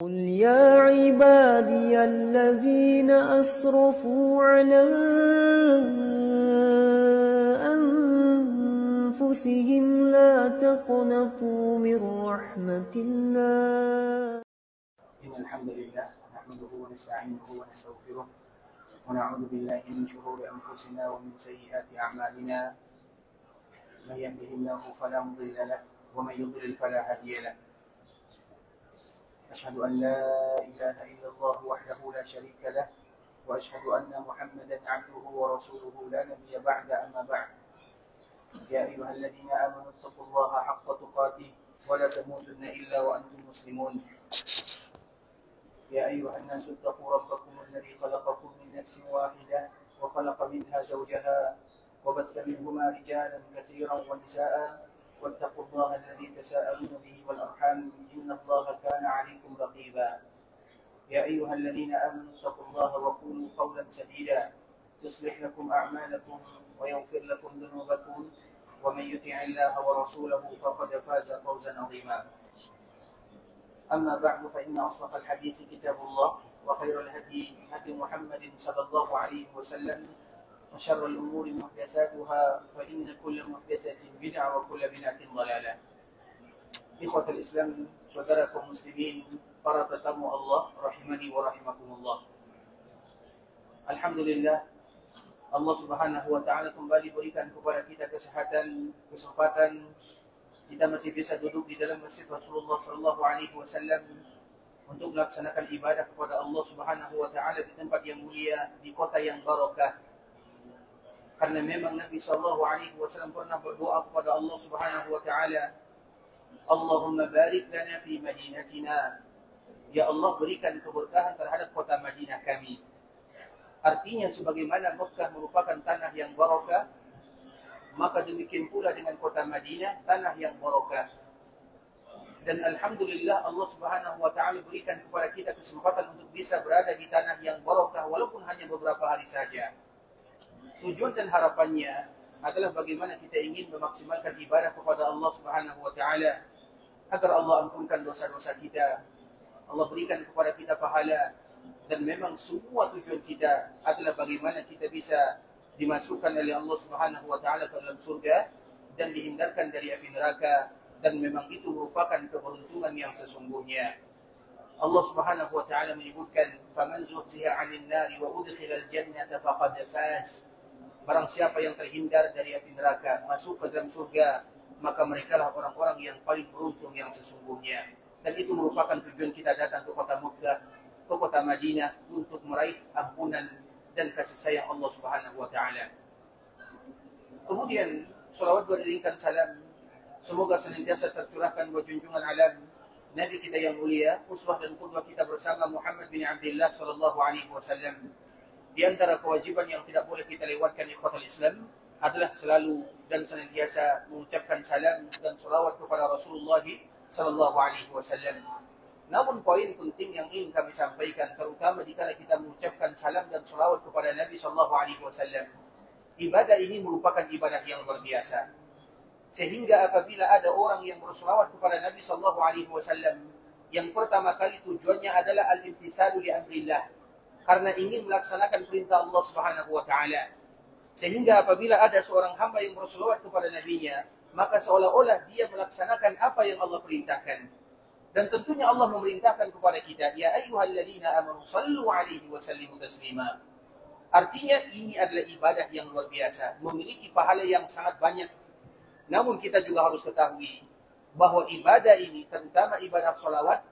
قل يا عبادي الذين أسرفوا على أنفسهم لا تقنطوا من رحمة الله إن الحمد لله نحمده ونستعينه ونستغفره ونعوذ بالله من شرور أنفسنا ومن سيئات أعمالنا من يهده الله فلا مضل له ومن يضلل فلا هادي له أشهد أن لا إله إلا الله وحده لا شريك له وأشهد أن محمدا عبده ورسوله لا نبي بعد أما بعد يا أيها الذين آمنوا اتقوا الله حق تقاته ولا تموتن إلا وأنتم مسلمون يا أيها الناس اتقوا ربكم الذي خلقكم من نفس واحدة وخلق منها زوجها وبث منهما رجالا كثيرا ونساء واتقوا الله الذي تساءلون به والأرحام إن الله كان عليكم رقيبا يا أيها الذين آمنوا اتقوا الله وقولوا قولا سديدا يصلح لكم أعمالكم ويغفر لكم ذنوبكم ومن يطع الله ورسوله فقد فاز فوزا عظيما أما بعد فإن أصدق الحديث كتاب الله وخير الهدي هدي محمد صلى الله عليه وسلم وشر الأمور محدثاتها فإن كل محدثة بدعة وكل بدعة ضلالة. إخوة الإسلام, saudara kaum muslimin, para tetamu Allah rahimani wa rahimakumullah. Alhamdulillah, Allah Subhanahu wa taala kembali berikan kepada kita kesempatan kita masih bisa duduk di dalam masjid Rasulullah sallallahu alaihi wasallam untuk melaksanakan ibadah kepada Allah Subhanahu wa taala di tempat yang mulia, di kota yang barakah. Karena memang Nabi sallallahu alaihi wasallam pernah berdoa kepada Allah Subhanahu wa taala, Allahumma barik lana fi madinatina. Ya Allah, berikan keberkahan terhadap kota Madinah kami. Artinya sebagaimana Mekah merupakan tanah yang barakah, maka demikian pula dengan kota Madinah, tanah yang barakah. Dan alhamdulillah Allah Subhanahu wa taala berikan kepada kita kesempatan untuk bisa berada di tanah yang barakah walaupun hanya beberapa hari saja. Tujuan dan harapannya adalah bagaimana kita ingin memaksimalkan ibadah kepada Allah Subhanahu wa taala agar Allah ampunkan dosa-dosa kita, Allah berikan kepada kita pahala, dan memang semua tujuan kita adalah bagaimana kita bisa dimasukkan oleh Allah Subhanahu wa taala ke dalam surga dan dihindarkan dari api neraka, dan memang itu merupakan keberuntungan yang sesungguhnya. Allah Subhanahu wa taala menyebutkan, "Faman zuhziha 'anil nari wa udkhilal jannata faqad faz." Barang siapa yang terhindar dari api neraka, masuk ke dalam surga, maka merekalah orang-orang yang paling beruntung yang sesungguhnya. Dan itu merupakan tujuan kita datang ke kota Mekah, ke kota Madinah untuk meraih ampunan dan kasih sayang Allah Subhanahu wa taala. Kemudian salawat beriringkan salam semoga senantiasa tercurahkan buat junjungan alam Nabi kita yang mulia, uswah dan qudwah kita bersama Muhammad bin Abdullah sallallahu alaihi wasallam. Di antara kewajiban yang tidak boleh kita lewatkan ikhwatul Islam adalah selalu dan senantiasa mengucapkan salam dan salawat kepada Rasulullah sallallahu alaihi wasallam. Namun poin penting yang ingin kami sampaikan, terutama dikala kita mengucapkan salam dan salawat kepada Nabi sallallahu alaihi wasallam, ibadah ini merupakan ibadah yang luar biasa. Sehingga apabila ada orang yang bersalawat kepada Nabi sallallahu alaihi wasallam, yang pertama kali tujuannya adalah al-imtithalu li amrillah, karena ingin melaksanakan perintah Allah Subhanahu wa taala. Sehingga apabila ada seorang hamba yang bersalawat kepada nabinya, maka seolah-olah dia melaksanakan apa yang Allah perintahkan. Dan tentunya Allah memerintahkan kepada kita, ya ayyuhalladzina amanu sallu alaihi wa sallimu taslima. Artinya ini adalah ibadah yang luar biasa, memiliki pahala yang sangat banyak. Namun kita juga harus ketahui bahwa ibadah ini, terutama ibadah salawat,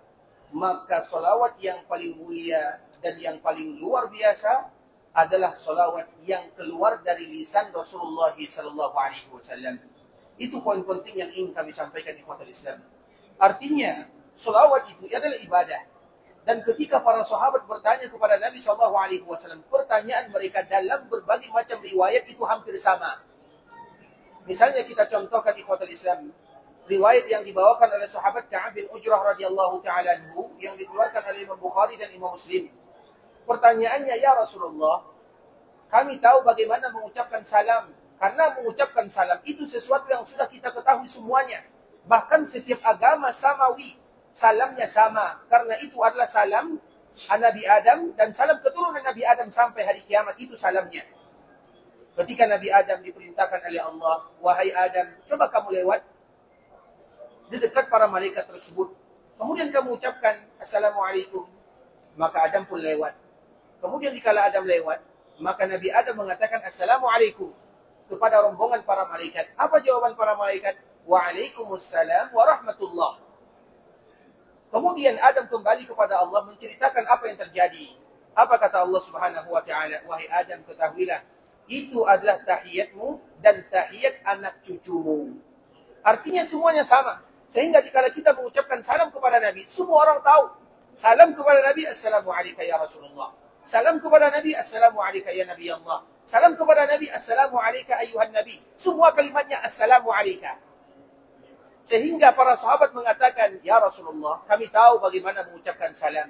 maka salawat yang paling mulia dan yang paling luar biasa adalah salawat yang keluar dari lisan Rasulullah sallallahu alaihi wasallam. Itu poin penting yang ingin kami sampaikan di ikhwatul Islam. Artinya salawat itu adalah ibadah. Dan ketika para sahabat bertanya kepada Nabi sallallahu alaihi wasallam, pertanyaan mereka dalam berbagai macam riwayat itu hampir sama. Misalnya kita contohkan di ikhwatul Islam, riwayat yang dibawakan oleh sahabat Ka'ab bin Ujrah radhiyallahu ta'ala anhu yang dikeluarkan oleh Imam Bukhari dan Imam Muslim. Pertanyaannya, ya Rasulullah, kami tahu bagaimana mengucapkan salam, karena mengucapkan salam itu sesuatu yang sudah kita ketahui semuanya. Bahkan setiap agama samawi, salamnya sama. Karena itu adalah salam Nabi Adam dan salam keturunan Nabi Adam sampai hari kiamat, itu salamnya. Ketika Nabi Adam diperintahkan oleh Allah, wahai Adam, coba kamu lewat di dekat para malaikat tersebut. Kemudian kamu ucapkan Assalamualaikum. Maka Adam pun lewat. Kemudian dikala Adam lewat, maka Nabi Adam mengatakan Assalamualaikum kepada rombongan para malaikat. Apa jawaban para malaikat? Waalaikumsalam warahmatullah. Kemudian Adam kembali kepada Allah menceritakan apa yang terjadi. Apa kata Allah Subhanahu wa taala? Wahai Adam, ketahuilah, itu adalah tahiyatmu dan tahiyat anak cucumu. Artinya semuanya sama. Sehingga dikala kita mengucapkan salam kepada Nabi, semua orang tahu. Salam kepada Nabi, Assalamualaikum ya Rasulullah. Salam kepada Nabi, Assalamualaikum ya Nabi Allah. Salam kepada Nabi, Assalamualaikum ayuhan Nabi. Semua kalimatnya Assalamualaikum. Sehingga para sahabat mengatakan, ya Rasulullah, kami tahu bagaimana mengucapkan salam.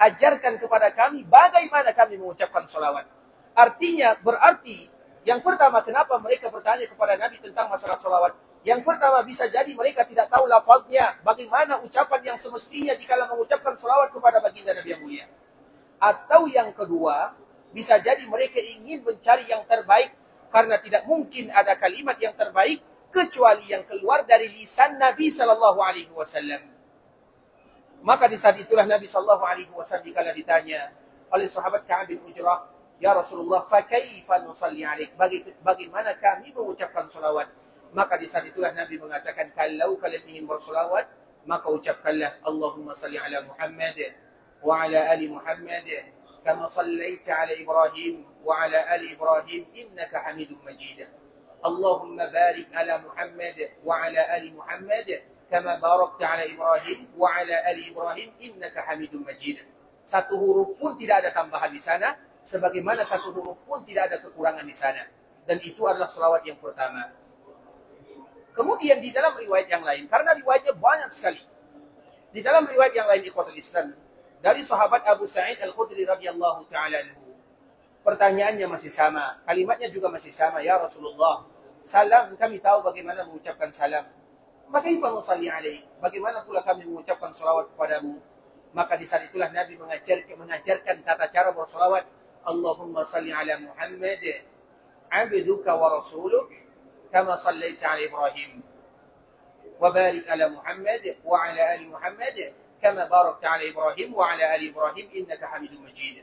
Ajarkan kepada kami bagaimana kami mengucapkan salawat. Artinya, berarti, yang pertama, kenapa mereka bertanya kepada Nabi tentang masalah salawat? Yang pertama, bisa jadi mereka tidak tahu lafaznya. Bagaimana ucapan yang semestinya dikala mengucapkan salawat kepada baginda Nabi yang mulia. Atau yang kedua, bisa jadi mereka ingin mencari yang terbaik. Karena tidak mungkin ada kalimat yang terbaik kecuali yang keluar dari lisan Nabi SAW. Maka di saat itulah Nabi SAW dikala ditanya oleh sahabat Ka'ab bin Ujrah, ya Rasulullah, fakaifa nusalli alaik? Bagaimana kami mengucapkan salawat? Maka di saat itulah Nabi mengatakan, kalau kalian ingin bersalawat, maka ucapkanlah Allahumma salli ala Muhammad wa ala ali Muhammad kama sallaita ala Ibrahim wa ala ali Ibrahim innaka Hamidum Majid. Allahumma barik ala Muhammad wa ala ali Muhammad kama barakta ala Ibrahim wa ala ali Ibrahim innaka Hamidum Majid. Satu huruf pun tidak ada tambahan di sana, sebagaimana satu huruf pun tidak ada kekurangan di sana. Dan itu adalah salawat yang pertama. Kemudian di dalam riwayat yang lain, karena riwayatnya banyak sekali. Di dalam riwayat yang lain ikhwatul Islam, dari sahabat Abu Sa'id Al-Khudri radhiyallahu ta'ala anhu, pertanyaannya masih sama, kalimatnya juga masih sama, ya Rasulullah, salam, kami tahu bagaimana mengucapkan salam. Fakaifa nusalli alaik? Bagaimana pula kami mengucapkan salawat kepadamu? Maka di saat itulah Nabi mengajarkan tata cara bersalawat. Allahumma salli ala Muhammad, abduka wa rasuluk, kama sallaita ala Ibrahim. Wa barik ala Muhammad wa ala ali Muhammad, kama barakta ala Ibrahim wa ala ali Ibrahim innaka Hamidum Majid.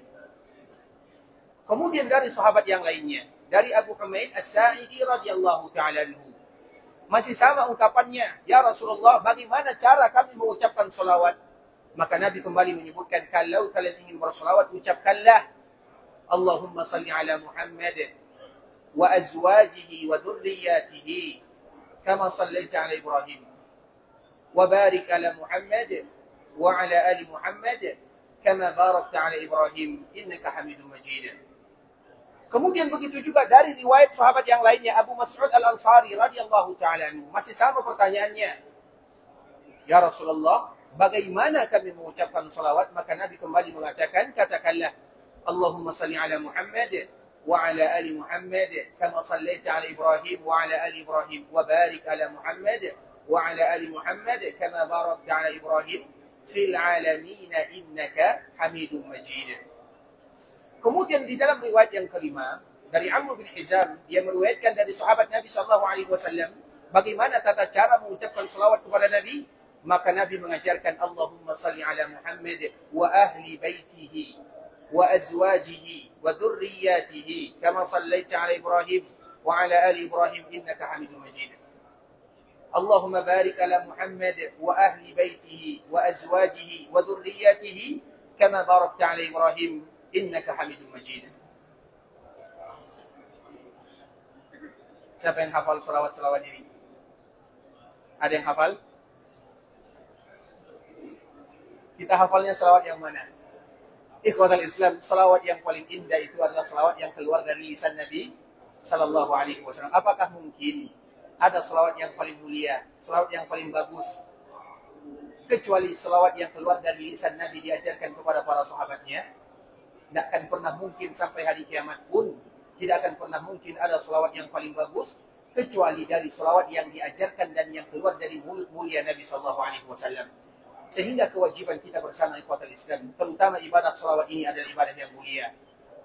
Kemudian dari sahabat yang lainnya, dari Abu Humaid As-Sa'idi radhiyallahu ta'ala anhu, masih sama ungkapannya, ya Rasulullah, bagaimana cara kami mengucapkan salawat? Maka Nabi kembali menyebutkan, kalau kalian ingin bersalawat, ucapkanlah Allahumma salli ala Muhammad wa azwajihi wa dhurriyyatihi kama sallaita ala Ibrahim wa barik ala Muhammad wa ala ali Muhammad kama barakta ala Ibrahim innaka Hamidum Majid. Kemudian begitu juga dari riwayat sahabat yang lainnya, Abu Mas'ud Al-Ansari radhiyallahu ta'ala anhu, masih sama pertanyaannya, ya Rasulullah, bagaimana kami mengucapkan salawat? Maka Nabi kembali mengatakan, katakanlah Allahumma salli ala Muhammad wa ala ali Muhammad kama sallaita ala Ibrahim wa ala ali Ibrahim wa barik ala Muhammad wa ala ali Muhammad kama barakta ala Ibrahim fil alamin innaka Hamidum Majid. Kemudian di dalam riwayat yang kelima dari Amr bin Hizam, dia meriwayatkan dari sahabat Nabi SAW bagaimana tata cara mengucapkan salawat kepada Nabi. Maka Nabi mengajarkan Allahumma salli ala Muhammad wa ahli baitihi wa azwajihi wa dhurriyyatihi kama sallaita ala Ibrahim wa ala ali Ibrahim innaka Hamidum Majid. Allahumma barik ala Muhammad wa ahli baitihi wa azwajihi wa dhurriyyatihi kama barakta ala Ibrahim innaka Hamidum Majid. Siapa yang hafal salawat-salawat ini? Ada yang hafal? Kita hafalnya salawat yang mana? Ikhwatal Islam, salawat yang paling indah itu adalah salawat yang keluar dari lisan Nabi Sallallahu Alaihi Wasallam. Apakah mungkin ada salawat yang paling mulia, salawat yang paling bagus, kecuali salawat yang keluar dari lisan Nabi diajarkan kepada para sahabatnya? Tidak akan pernah mungkin sampai hari kiamat pun, tidak akan pernah mungkin ada salawat yang paling bagus, kecuali dari salawat yang diajarkan dan yang keluar dari mulut mulia Nabi Sallallahu Alaihi Wasallam. Sehingga kewajiban kita bersama ikhwatul Islam, terutama ibadah salawat ini adalah ibadah yang mulia.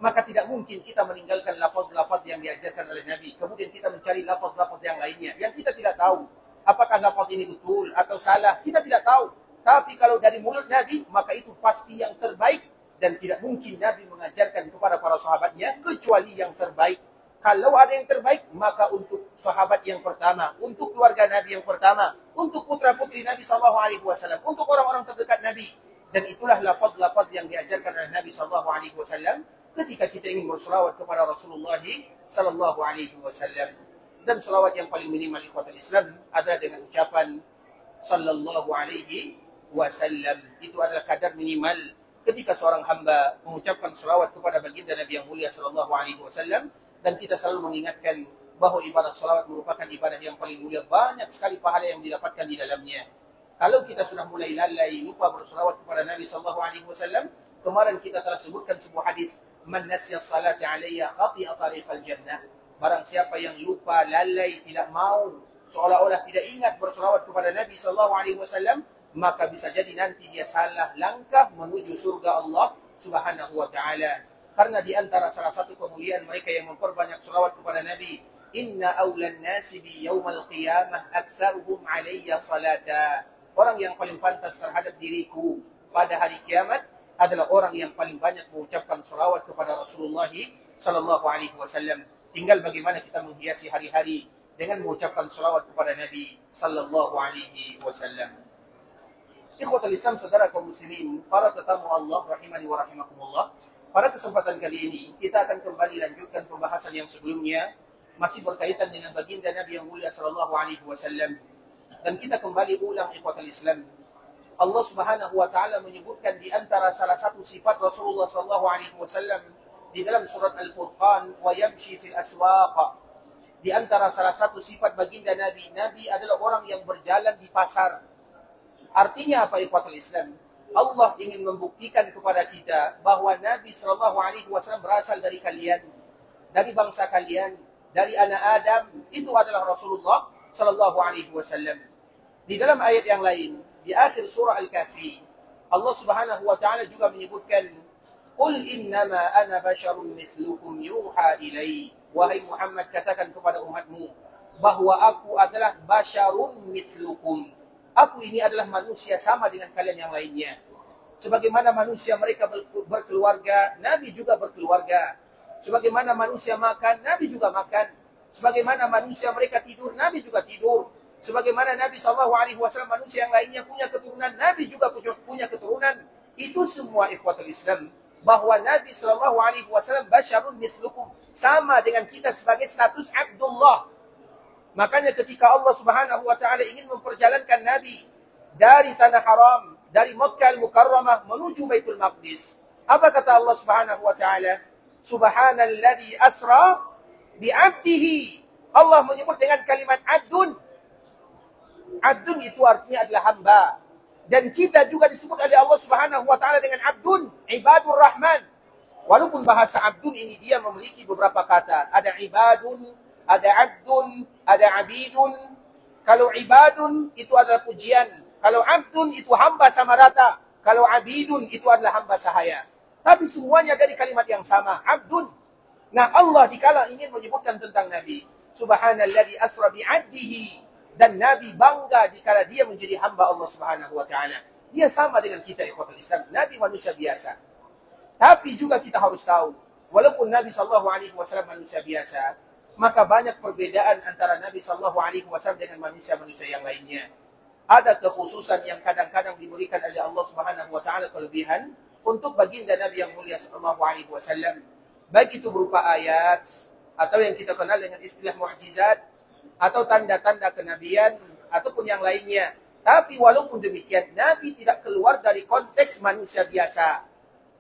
Maka tidak mungkin kita meninggalkan lafaz-lafaz yang diajarkan oleh Nabi, kemudian kita mencari lafaz-lafaz yang lainnya yang kita tidak tahu apakah lafaz ini betul atau salah, kita tidak tahu. Tapi kalau dari mulut Nabi, maka itu pasti yang terbaik, dan tidak mungkin Nabi mengajarkan kepada para sahabatnya kecuali yang terbaik. Kalau ada yang terbaik, maka untuk sahabat yang pertama, untuk keluarga Nabi yang pertama, untuk putra-putri Nabi SAW, untuk orang-orang terdekat Nabi. Dan itulah lafaz-lafaz yang diajarkan oleh Nabi SAW ketika kita ingin berselawat kepada Rasulullah SAW. Dan selawat yang paling minimal ikhwatul Islam adalah dengan ucapan sallallahu alaihi wasallam. Itu adalah kadar minimal ketika seorang hamba mengucapkan selawat kepada baginda Nabi yang mulia sallallahu alaihi wasallam. Dan kita selalu mengingatkan bahawa ibadah selawat merupakan ibadah yang paling mulia. Banyak sekali pahala yang didapatkan di dalamnya. Kalau kita sudah mulai lalai, lupa berselawat kepada Nabi sallallahu alaihi wasallam, kemarin kita telah sebutkan sebuah hadis, man nasiya salati alayya khati'a tariqal jannah. Barang siapa yang lupa, lalai, tidak mau, seolah-olah tidak ingat berselawat kepada Nabi sallallahu alaihi wasallam, maka bisa jadi nanti dia salah langkah menuju surga Allah Subhanahu wa taala. Karena di antara salah satu kemuliaan mereka yang memperbanyak selawat kepada Nabi, inna awlan nasi bi yaumal qiyamah aktsaruhum alayya salata. Orang yang paling pantas terhadap diriku pada hari kiamat adalah orang yang paling banyak mengucapkan selawat kepada Rasulullah sallallahu alaihi wasallam. Tinggal bagaimana kita menghiasi hari-hari dengan mengucapkan selawat kepada Nabi sallallahu alaihi wasallam. Ikhwatul Islam, saudara kaum muslimin, para tetamu Allah rahimani wa rahimakumullah. Pada kesempatan kali ini kita akan kembali lanjutkan pembahasan yang sebelumnya, masih berkaitan dengan baginda Nabi yang mulia sallallahu alaihi wasallam. Dan kita kembali ulang ikhwatul Islam. Allah Subhanahu wa taala menyebutkan di antara salah satu sifat Rasulullah sallallahu alaihi wasallam di dalam surat Al-Furqan, wa yamshi fil aswaq. Di antara salah satu sifat baginda Nabi, Nabi adalah orang yang berjalan di pasar. Artinya apa ikhwatul Islam? Allah ingin membuktikan kepada kita bahawa Nabi sallallahu alaihi wasallam berasal dari kalian, dari bangsa kalian, dari anak Adam. Itu adalah Rasulullah sallallahu alaihi wasallam. Di dalam ayat yang lain, di akhir surah Al-Kahfi, Allah Subhanahu wa taala juga menyebutkan, qul innama ana basharun mithlukum yuha ilai. Wahai Muhammad, katakan kepada umatmu bahwa aku adalah basyarun mithlukum. Aku ini adalah manusia sama dengan kalian yang lainnya. Sebagaimana manusia mereka berkeluarga, Nabi juga berkeluarga. Sebagaimana manusia makan, Nabi juga makan. Sebagaimana manusia mereka tidur, Nabi juga tidur. Sebagaimana Nabi SAW manusia yang lainnya punya keturunan, Nabi juga punya keturunan. Itu semua ikhwatul Islam. Bahawa Nabi SAW basyarun mislukum, sama dengan kita sebagai status Abdullah. Makanya ketika Allah Subhanahu wa taala ingin memperjalankan Nabi dari tanah haram, dari Makkah Al-Mukarramah menuju Baitul Maqdis, apa kata Allah Subhanahu wa taala? Subhanalladzi asra bi'abdihi. Allah menyebut dengan kalimat abdun. Abdun itu artinya adalah hamba. Dan kita juga disebut oleh Allah Subhanahu wa taala dengan abdun, ibadur rahman. Walaupun bahasa abdun ini dia memiliki beberapa kata. Ada ibadun, ada abdun, ada abidun. Kalau ibadun itu adalah pujian. Kalau abdun itu hamba sama rata. Kalau abidun itu adalah hamba sahaya. Tapi semuanya dari kalimat yang sama, abdun. Nah, Allah dikala ingin menyebutkan tentang Nabi, subhanalladzi asra bi'abdihi, dan Nabi bangga dikala dia menjadi hamba Allah Subhanahu wa taala. Dia sama dengan kita ikhwatul Islam. Nabi manusia biasa. Tapi juga kita harus tahu, walaupun Nabi sallallahu alaihi wasallam manusia biasa, maka banyak perbedaan antara Nabi sallallahu alaihi wasallam dengan manusia-manusia yang lainnya. Ada kekhususan yang kadang-kadang diberikan oleh Allah Subhanahu wa taala kelebihan untuk baginda Nabi yang mulia sallallahu alaihi wasallam. Baik itu berupa ayat atau yang kita kenal dengan istilah mukjizat atau tanda-tanda kenabian ataupun yang lainnya. Tapi walaupun demikian, Nabi tidak keluar dari konteks manusia biasa.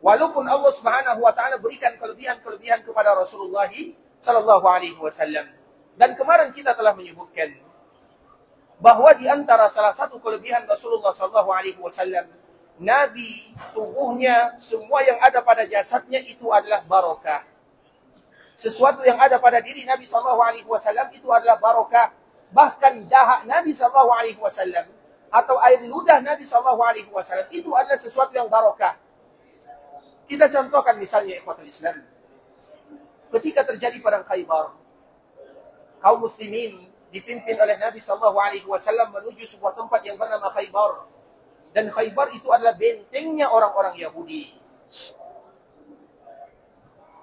Walaupun Allah Subhanahu wa taala berikan kelebihan-kelebihan kepada Rasulullah sallallahu alaihi wasallam. Dan kemarin kita telah menyebutkan bahwa di antara salah satu kelebihan Rasulullah sallallahu alaihi wasallam, Nabi tubuhnya, semua yang ada pada jasadnya itu adalah barokah. Sesuatu yang ada pada diri Nabi sallallahu alaihi wasallam itu adalah barokah. Bahkan dahak Nabi sallallahu alaihi wasallam atau air ludah Nabi SAW itu adalah sesuatu yang barokah. Kita contohkan misalnya ikhwatul Islam. Ketika terjadi perang Khaybar, kaum muslimin dipimpin oleh Nabi SAW menuju sebuah tempat yang bernama Khaybar. Dan Khaybar itu adalah bentengnya orang-orang Yahudi.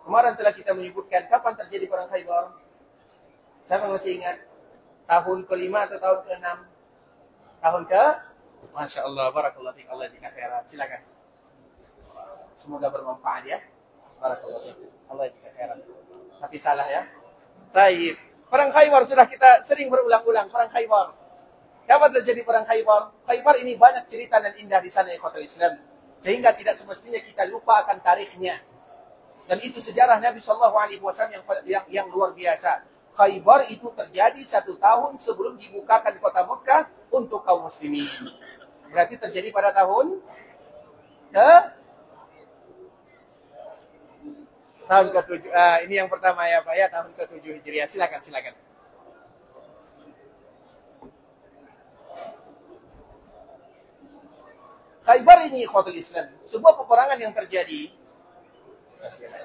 Kemarin telah kita menyebutkan kapan terjadi perang Khaybar. Siapa masih ingat? Tahun ke-5 atau tahun ke-6? Tahun ke? Masya Allah, barakallahu fiik, Allah jika khairan. Silakan. Semoga bermanfaat ya. Barakallahu fiik, Allah jika khairan. Tapi salah ya. Baik. Perang Khaybar sudah kita sering berulang-ulang. Perang Khaybar. Kapan terjadi perang Khaybar? Khaybar ini banyak cerita dan indah di sana ikhwatul Islam. Sehingga tidak semestinya kita lupa akan tarikhnya. Dan itu sejarah Nabi SAW yang luar biasa. Khaybar itu terjadi 1 tahun sebelum dibukakan kota Mekah untuk kaum muslimin. Berarti terjadi pada tahun ke-7. Ini yang pertama ya Pak ya, tahun ke-7 Hijriah. Silakan. Khaybar ini ikhwatul Islam, sebuah peperangan yang terjadi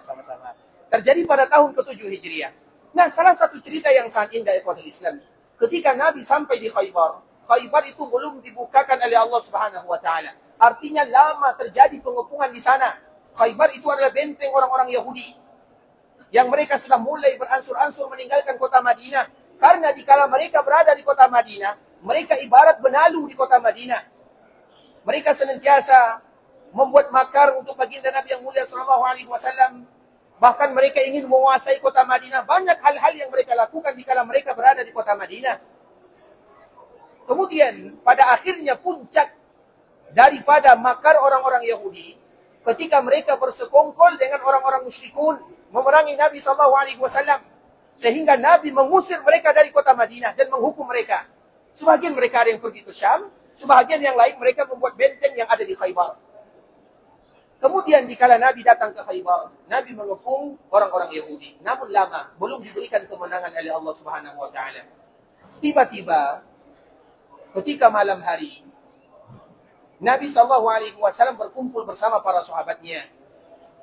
sama-sama. Terjadi pada tahun ke-7 Hijriah. Nah, salah satu cerita yang sangat indah ikhwatul Islam. Ketika Nabi sampai di Khaybar, Khaybar itu belum dibukakan oleh Allah Subhanahu wa taala. Artinya lama terjadi pengepungan di sana. Khaybar itu adalah benteng orang-orang Yahudi yang mereka sudah mulai beransur-ansur meninggalkan kota Madinah. Karena dikala mereka berada di kota Madinah, mereka ibarat benalu di kota Madinah. Mereka senantiasa membuat makar untuk baginda Nabi yang mulia sallallahu alaihi wasallam. Bahkan mereka ingin menguasai kota Madinah. Banyak hal-hal yang mereka lakukan dikala mereka berada di kota Madinah. Kemudian pada akhirnya puncak daripada makar orang-orang Yahudi ketika mereka bersekongkol dengan orang-orang musyrikun memerangi Nabi sallallahu alaihi wasallam, sehingga Nabi mengusir mereka dari kota Madinah dan menghukum mereka. Sebagian mereka ada yang pergi ke Syam, sebahagian yang lain mereka membuat benteng yang ada di Khaybar. Kemudian dikala Nabi datang ke Khaybar, Nabi mengepung orang-orang Yahudi. Namun lama, belum diberikan kemenangan oleh Allah Subhanahu wa taala. Tiba-tiba ketika malam hari, Nabi SAW berkumpul bersama para sahabatnya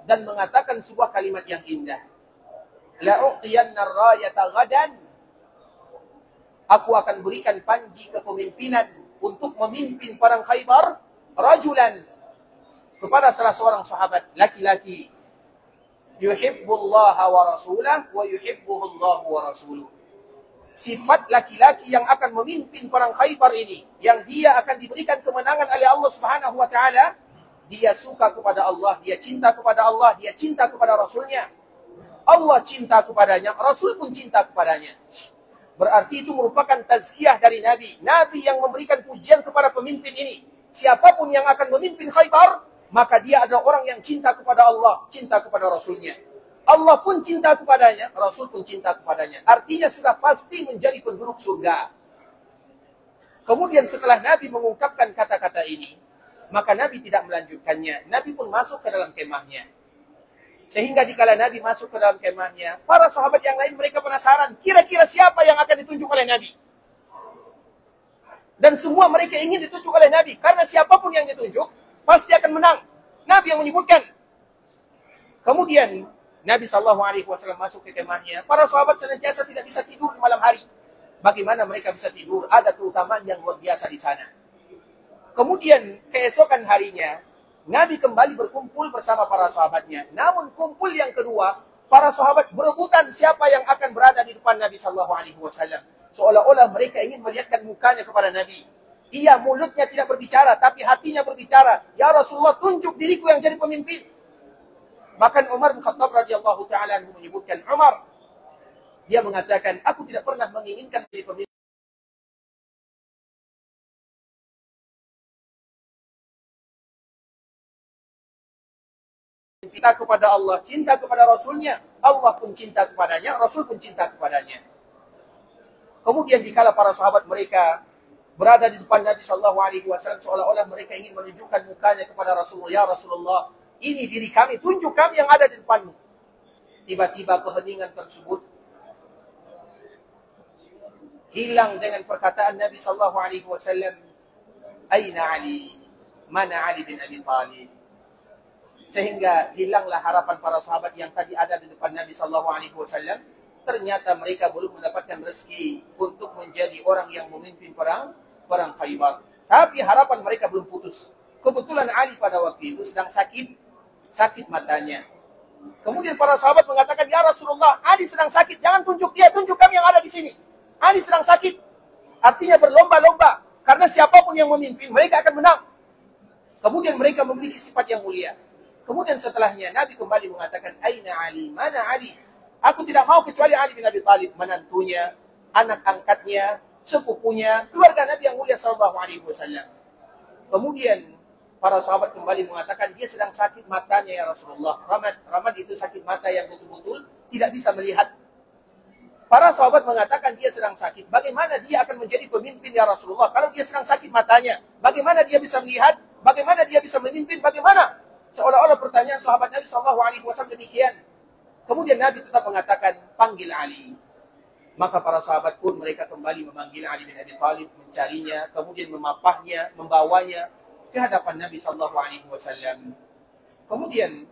dan mengatakan sebuah kalimat yang indah. La u'tiyanna ar-rayata ghadan. Aku akan berikan panji kepemimpinan untuk memimpin perang Khaybar rajulan, kepada salah seorang sahabat laki-laki, yuhibbullah wa rasulah wa yuhibbuhullah wa rasuluh. Sifat laki-laki yang akan memimpin perang Khaybar ini, yang dia akan diberikan kemenangan oleh Allah Subhanahu wa taala, dia suka kepada Allah, dia cinta kepada Allah, dia cinta kepada Rasulnya. Allah cinta kepadanya, Rasul pun cinta kepadanya. Berarti itu merupakan tazkiyah dari Nabi. Nabi yang memberikan pujian kepada pemimpin ini. Siapapun yang akan memimpin Khaybar, maka dia adalah orang yang cinta kepada Allah, cinta kepada Rasulnya. Allah pun cinta kepadanya, Rasul pun cinta kepadanya. Artinya sudah pasti menjadi penduduk surga. Kemudian setelah Nabi mengungkapkan kata-kata ini, maka Nabi tidak melanjutkannya. Nabi pun masuk ke dalam kemahnya. Sehingga dikala Nabi masuk ke dalam kemahnya, para sahabat yang lain mereka penasaran, kira-kira siapa yang akan ditunjuk oleh Nabi? Dan semua mereka ingin ditunjuk oleh Nabi, karena siapapun yang ditunjuk pasti akan menang. Nabi yang menyebutkan. Kemudian Nabi SAW masuk ke kemahnya. Para sahabat senantiasa tidak bisa tidur di malam hari. Bagaimana mereka bisa tidur? Ada keutamaan yang luar biasa di sana. Kemudian keesokan harinya, Nabi kembali berkumpul bersama para sahabatnya. Namun kumpul yang kedua, para sahabat berebutan siapa yang akan berada di depan Nabi SAW. Seolah-olah mereka ingin melihatkan mukanya kepada Nabi. Ia mulutnya tidak berbicara, tapi hatinya berbicara. Ya Rasulullah, tunjuk diriku yang jadi pemimpin. Bahkan Umar bin Khattab radhiyallahu ta'ala anhu menyebutkan, Umar, dia mengatakan, aku tidak pernah menginginkan jadi pemimpin. Cinta kepada Allah, cinta kepada Rasulnya. Allah pun cinta kepadanya, Rasul pun cinta kepadanya. Kemudian dikala para sahabat mereka berada di depan Nabi SAW, seolah-olah mereka ingin menunjukkan mukanya kepada Rasulullah. Ya Rasulullah, ini diri kami, tunjuk kami yang ada di depanmu. Tiba-tiba keheningan tersebut hilang dengan perkataan Nabi SAW. Aina Ali? Mana Ali bin Abi Thalib? Sehingga hilanglah harapan para sahabat yang tadi ada di depan Nabi SAW. Ternyata mereka belum mendapatkan rezeki untuk menjadi orang yang memimpin perang Khaybar. Tapi harapan mereka belum putus. Kebetulan Ali pada waktu itu sedang sakit matanya. Kemudian para sahabat mengatakan, ya Rasulullah, Ali sedang sakit, jangan tunjuk dia, tunjuk kami yang ada di sini. Ali sedang sakit. Artinya berlomba-lomba, karena siapapun yang memimpin, mereka akan menang. Kemudian mereka memiliki sifat yang mulia. Kemudian setelahnya Nabi kembali mengatakan, Aina Ali? Mana Ali? Aku tidak mau kecuali Ali bin Abi Thalib, menantunya, anak angkatnya, sepupunya, keluarga Nabi yang mulia sallallahu alaihi wasallam. Kemudian para sahabat kembali mengatakan, dia sedang sakit matanya ya Rasulullah. Ramad itu sakit mata yang betul-betul tidak bisa melihat. Para sahabat mengatakan dia sedang sakit. Bagaimana dia akan menjadi pemimpin ya Rasulullah? Kalau dia sedang sakit matanya, bagaimana dia bisa melihat? Bagaimana dia bisa memimpin? Bagaimana? Seolah-olah pertanyaan sahabat Nabi SAW demikian. Kemudian Nabi tetap mengatakan, panggil Ali. Maka para sahabat pun mereka kembali memanggil Ali bin Abi Thalib, mencarinya, kemudian memapahnya, membawanya ke hadapan Nabi SAW. Kemudian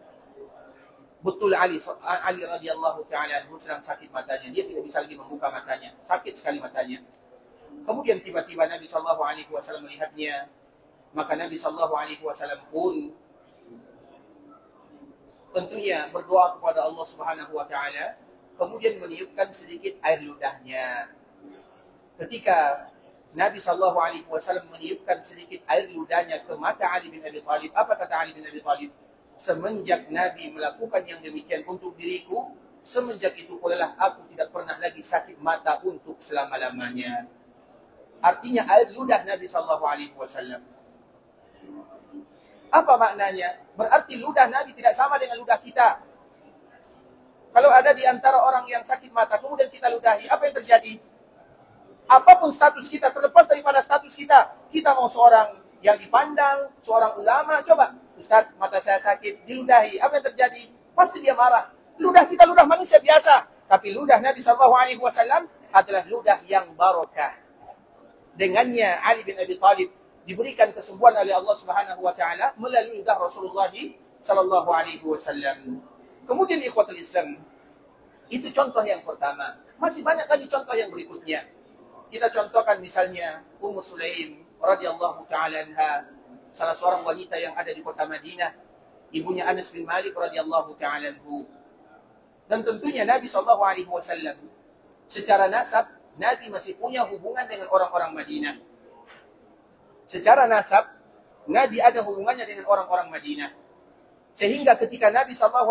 betul Ali radhiyallahu taala anhu sedang sakit matanya. Dia tidak bisa lagi membuka matanya. Sakit sekali matanya. Kemudian tiba-tiba Nabi SAW melihatnya. Maka Nabi SAW pun tentunya berdoa kepada Allah Subhanahu wa taala, kemudian meniupkan sedikit air ludahnya. Ketika Nabi SAW meniupkan sedikit air ludahnya ke mata Ali bin Abi Thalib, apa kata Ali bin Abi Thalib? Semenjak Nabi melakukan yang demikian untuk diriku, semenjak itu pula aku tidak pernah lagi sakit mata untuk selama-lamanya. Artinya air ludah Nabi SAW. Apa maknanya? Berarti ludah Nabi tidak sama dengan ludah kita. Kalau ada di antara orang yang sakit mata, kemudian kita ludahi, apa yang terjadi? Apapun status kita, terlepas daripada status kita, kita mau seorang yang dipandang, seorang ulama, coba, Ustaz, mata saya sakit, diludahi, apa yang terjadi? Pasti dia marah. Ludah kita ludah manusia biasa, tapi ludah Nabi SAW adalah ludah yang barakah. Dengannya Ali bin Abi Thalib diberikan kesembuhan oleh Allah Subhanahu wa taala melalui ludah Rasulullah sallallahu alaihi wasallam. Kemudian ikhwatul Islam, itu contoh yang pertama. Masih banyak lagi contoh yang berikutnya. Kita contohkan misalnya Ummu Sulaim radhiyallahu taala anha, salah seorang wanita yang ada di kota Madinah, ibunya Anas bin Malik radhiyallahu taala anhu. Dan tentunya Nabi sallallahu alaihi wasallam secara nasab Nabi masih punya hubungan dengan orang-orang Madinah. Secara nasab, Nabi ada hubungannya dengan orang-orang Madinah. Sehingga ketika Nabi SAW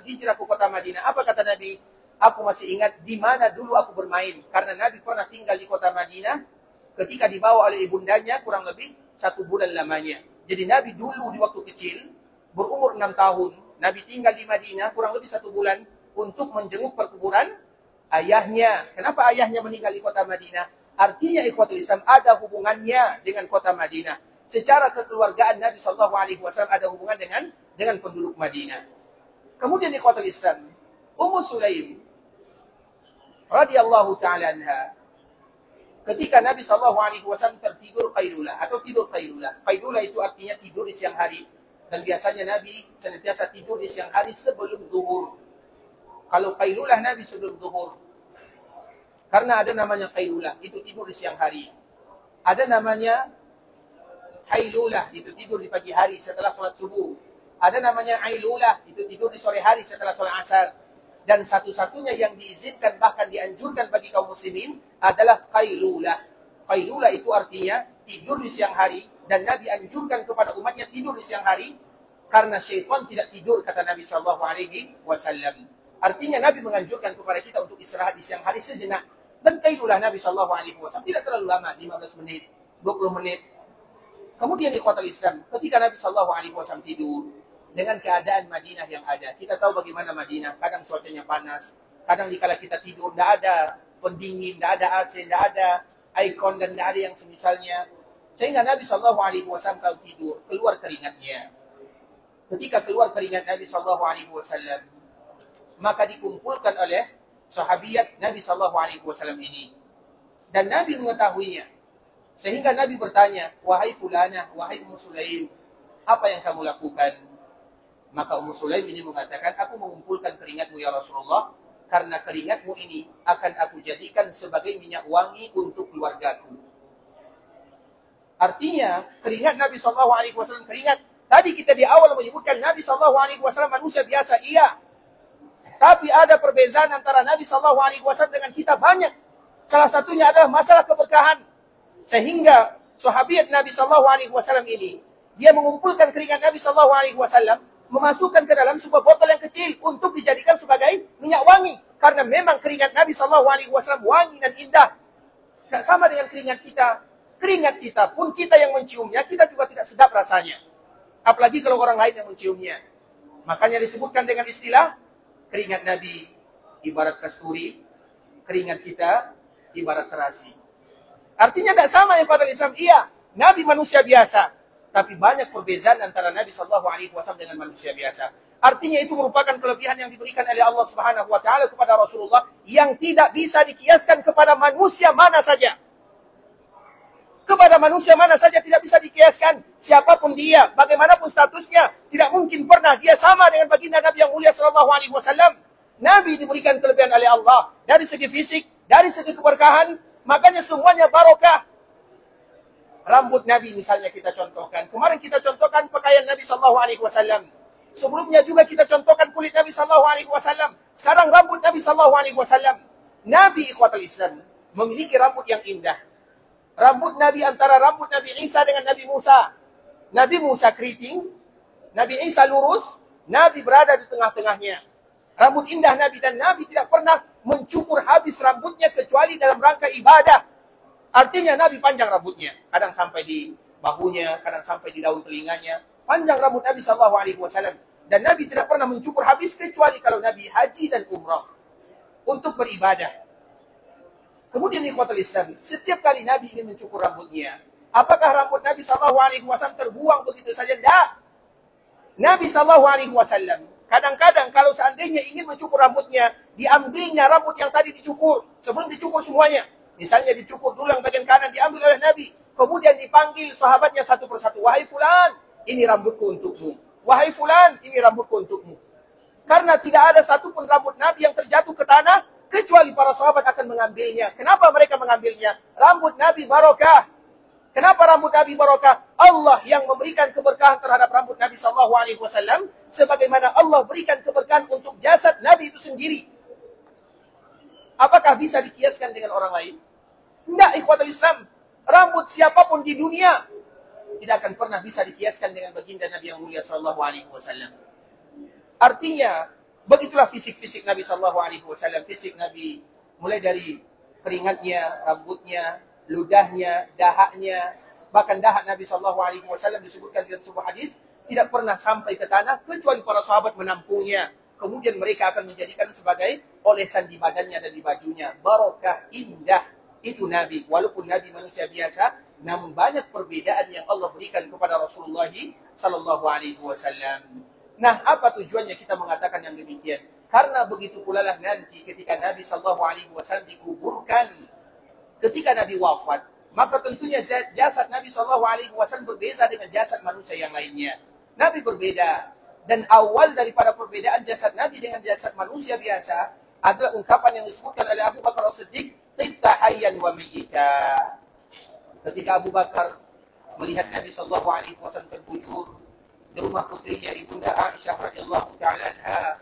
hijrah ke kota Madinah, apa kata Nabi? Aku masih ingat di mana dulu aku bermain. Karena Nabi pernah tinggal di kota Madinah ketika dibawa oleh ibundanya kurang lebih 1 bulan lamanya. Jadi Nabi dulu di waktu kecil, berumur 6 tahun, Nabi tinggal di Madinah kurang lebih 1 bulan untuk menjenguk perkuburan ayahnya. Kenapa ayahnya meninggal di kota Madinah? Artinya ikhwatul Islam ada hubungannya dengan kota Madinah. Secara kekeluargaan Nabi SAW ada hubungan dengan penduduk Madinah. Kemudian ikhwatul Islam, Ummu Sulaim radhiyallahu taala anha, ketika Nabi SAW tertidur qailulah atau tidur qailulah. Qailulah itu artinya tidur di siang hari. Dan biasanya Nabi senantiasa tidur di siang hari sebelum zuhur. Kalau qailulah Nabi sebelum zuhur. Karena ada namanya qailulah, itu tidur di siang hari. Ada namanya hailulah, itu tidur di pagi hari setelah sholat subuh. Ada namanya ailulah, itu tidur di sore hari setelah sholat asar. Dan satu-satunya yang diizinkan bahkan dianjurkan bagi kaum muslimin adalah qailulah. Qailulah itu artinya tidur di siang hari, dan Nabi anjurkan kepada umatnya tidur di siang hari karena syaitan tidak tidur, kata Nabi SAW. Artinya Nabi menganjurkan kepada kita untuk istirahat di siang hari sejenak. Dan qailulah Nabi SAW tidak terlalu lama, 15 menit, 20 menit. Kemudian ikhwatul Islam, ketika Nabi SAW tidur, dengan keadaan Madinah yang ada, kita tahu bagaimana Madinah, kadang cuacanya panas, kadang dikala kita tidur, tidak ada pendingin, tidak ada AC, tidak ada aircon, dan tidak ada yang semisalnya. Sehingga Nabi SAW kalau tidur, keluar keringatnya. Ketika keluar keringat Nabi SAW, maka dikumpulkan oleh sahabiat Nabi SAW ini. Dan Nabi mengetahuinya. Sehingga Nabi bertanya, wahai fulanah, wahai Ummu Sulaim, apa yang kamu lakukan? Maka Ummu Sulaim ini mengatakan, aku mengumpulkan keringatmu ya Rasulullah, karena keringatmu ini akan aku jadikan sebagai minyak wangi untuk keluargaku. Artinya, keringat Nabi SAW, keringat. Tadi kita di awal menyebutkan Nabi SAW manusia biasa, iya. Tapi ada perbezaan antara Nabi SAW dengan kita banyak. Salah satunya adalah masalah keberkahan. Sehingga sahabat Nabi SAW ini, dia mengumpulkan keringat Nabi SAW, memasukkan ke dalam sebuah botol yang kecil untuk dijadikan sebagai minyak wangi. Karena memang keringat Nabi SAW wangi dan indah. Tidak sama dengan keringat kita. Keringat kita pun kita yang menciumnya, kita juga tidak sedap rasanya. Apalagi kalau orang lain yang menciumnya. Makanya disebutkan dengan istilah, keringat Nabi ibarat kasturi, keringat kita ibarat terasi. Artinya tidak sama yang pada Islam. Iya, Nabi manusia biasa. Tapi banyak perbezaan antara Nabi SAW dengan manusia biasa. Artinya itu merupakan kelebihan yang diberikan oleh Allah Subhanahu Wa Taala kepada Rasulullah yang tidak bisa dikiaskan kepada manusia mana saja. Kepada manusia mana saja tidak bisa dikiaskan. Siapapun dia, bagaimanapun statusnya, tidak mungkin pernah dia sama dengan baginda Nabi yang mulia SAW. Nabi diberikan kelebihan oleh Allah dari segi fisik, dari segi keberkahan, makanya semuanya barokah. Rambut Nabi misalnya kita contohkan. Kemarin kita contohkan pakaian Nabi SAW. Sebelumnya juga kita contohkan kulit Nabi SAW. Sekarang rambut Nabi SAW. Nabi ikhwatul Islam memiliki rambut yang indah. Rambut Nabi antara rambut Nabi Isa dengan Nabi Musa. Nabi Musa keriting, Nabi Isa lurus, Nabi berada di tengah-tengahnya. Rambut indah Nabi, dan Nabi tidak pernah mencukur habis rambutnya kecuali dalam rangka ibadah. Artinya Nabi panjang rambutnya. Kadang sampai di bahunya, kadang sampai di daun telinganya. Panjang rambut Nabi SAW. Dan Nabi tidak pernah mencukur habis kecuali kalau Nabi haji dan umrah untuk beribadah. Kemudian ikhwatul Islam, setiap kali Nabi ingin mencukur rambutnya, apakah rambut Nabi SAW terbuang begitu saja? Tidak. Nabi SAW kadang-kadang kalau seandainya ingin mencukur rambutnya, diambilnya rambut yang tadi dicukur, sebelum dicukur semuanya. Misalnya dicukur dulu yang bagian kanan, diambil oleh Nabi. Kemudian dipanggil sahabatnya satu persatu. Wahai fulan, ini rambutku untukmu. Wahai fulan, ini rambutku untukmu. Karena tidak ada satupun rambut Nabi yang terjatuh ke tanah, kecuali para sahabat akan mengambilnya. Kenapa mereka mengambilnya? Rambut Nabi barokah. Kenapa rambut Nabi barokah? Allah yang memberikan keberkahan terhadap rambut Nabi SAW, sebagaimana Allah berikan keberkahan untuk jasad Nabi itu sendiri. Apakah bisa dikiaskan dengan orang lain? Tidak, ikhwatul Islam. Rambut siapapun di dunia tidak akan pernah bisa dikiaskan dengan baginda Nabi yang mulia SAW. Artinya, begitulah fisik-fisik Nabi SAW. Fisik Nabi mulai dari keringatnya, rambutnya, ludahnya, dahaknya. Bahkan dahak Nabi SAW disebutkan dalam sebuah hadis tidak pernah sampai ke tanah kecuali para sahabat menampungnya. Kemudian mereka akan menjadikan sebagai olesan di badannya dan di bajunya. Barokah, indah. Itu Nabi. Walaupun Nabi manusia biasa, namun banyak perbedaan yang Allah berikan kepada Rasulullah SAW. Nah, apa tujuannya kita mengatakan yang demikian? Karena begitu pula lah nanti ketika Nabi SAW dikuburkan, ketika Nabi wafat, maka tentunya jasad Nabi SAW berbeza dengan jasad manusia yang lainnya. Nabi berbeda. Dan awal daripada perbedaan jasad Nabi dengan jasad manusia biasa adalah ungkapan yang disebutkan oleh Abu Bakar As-Siddiq, "Tibta hayyan wa mayyita." Ketika Abu Bakar melihat Nabi SAW terbujur di rumah putrinya Ibunda Aisyah radhiyallahu ta'ala anha,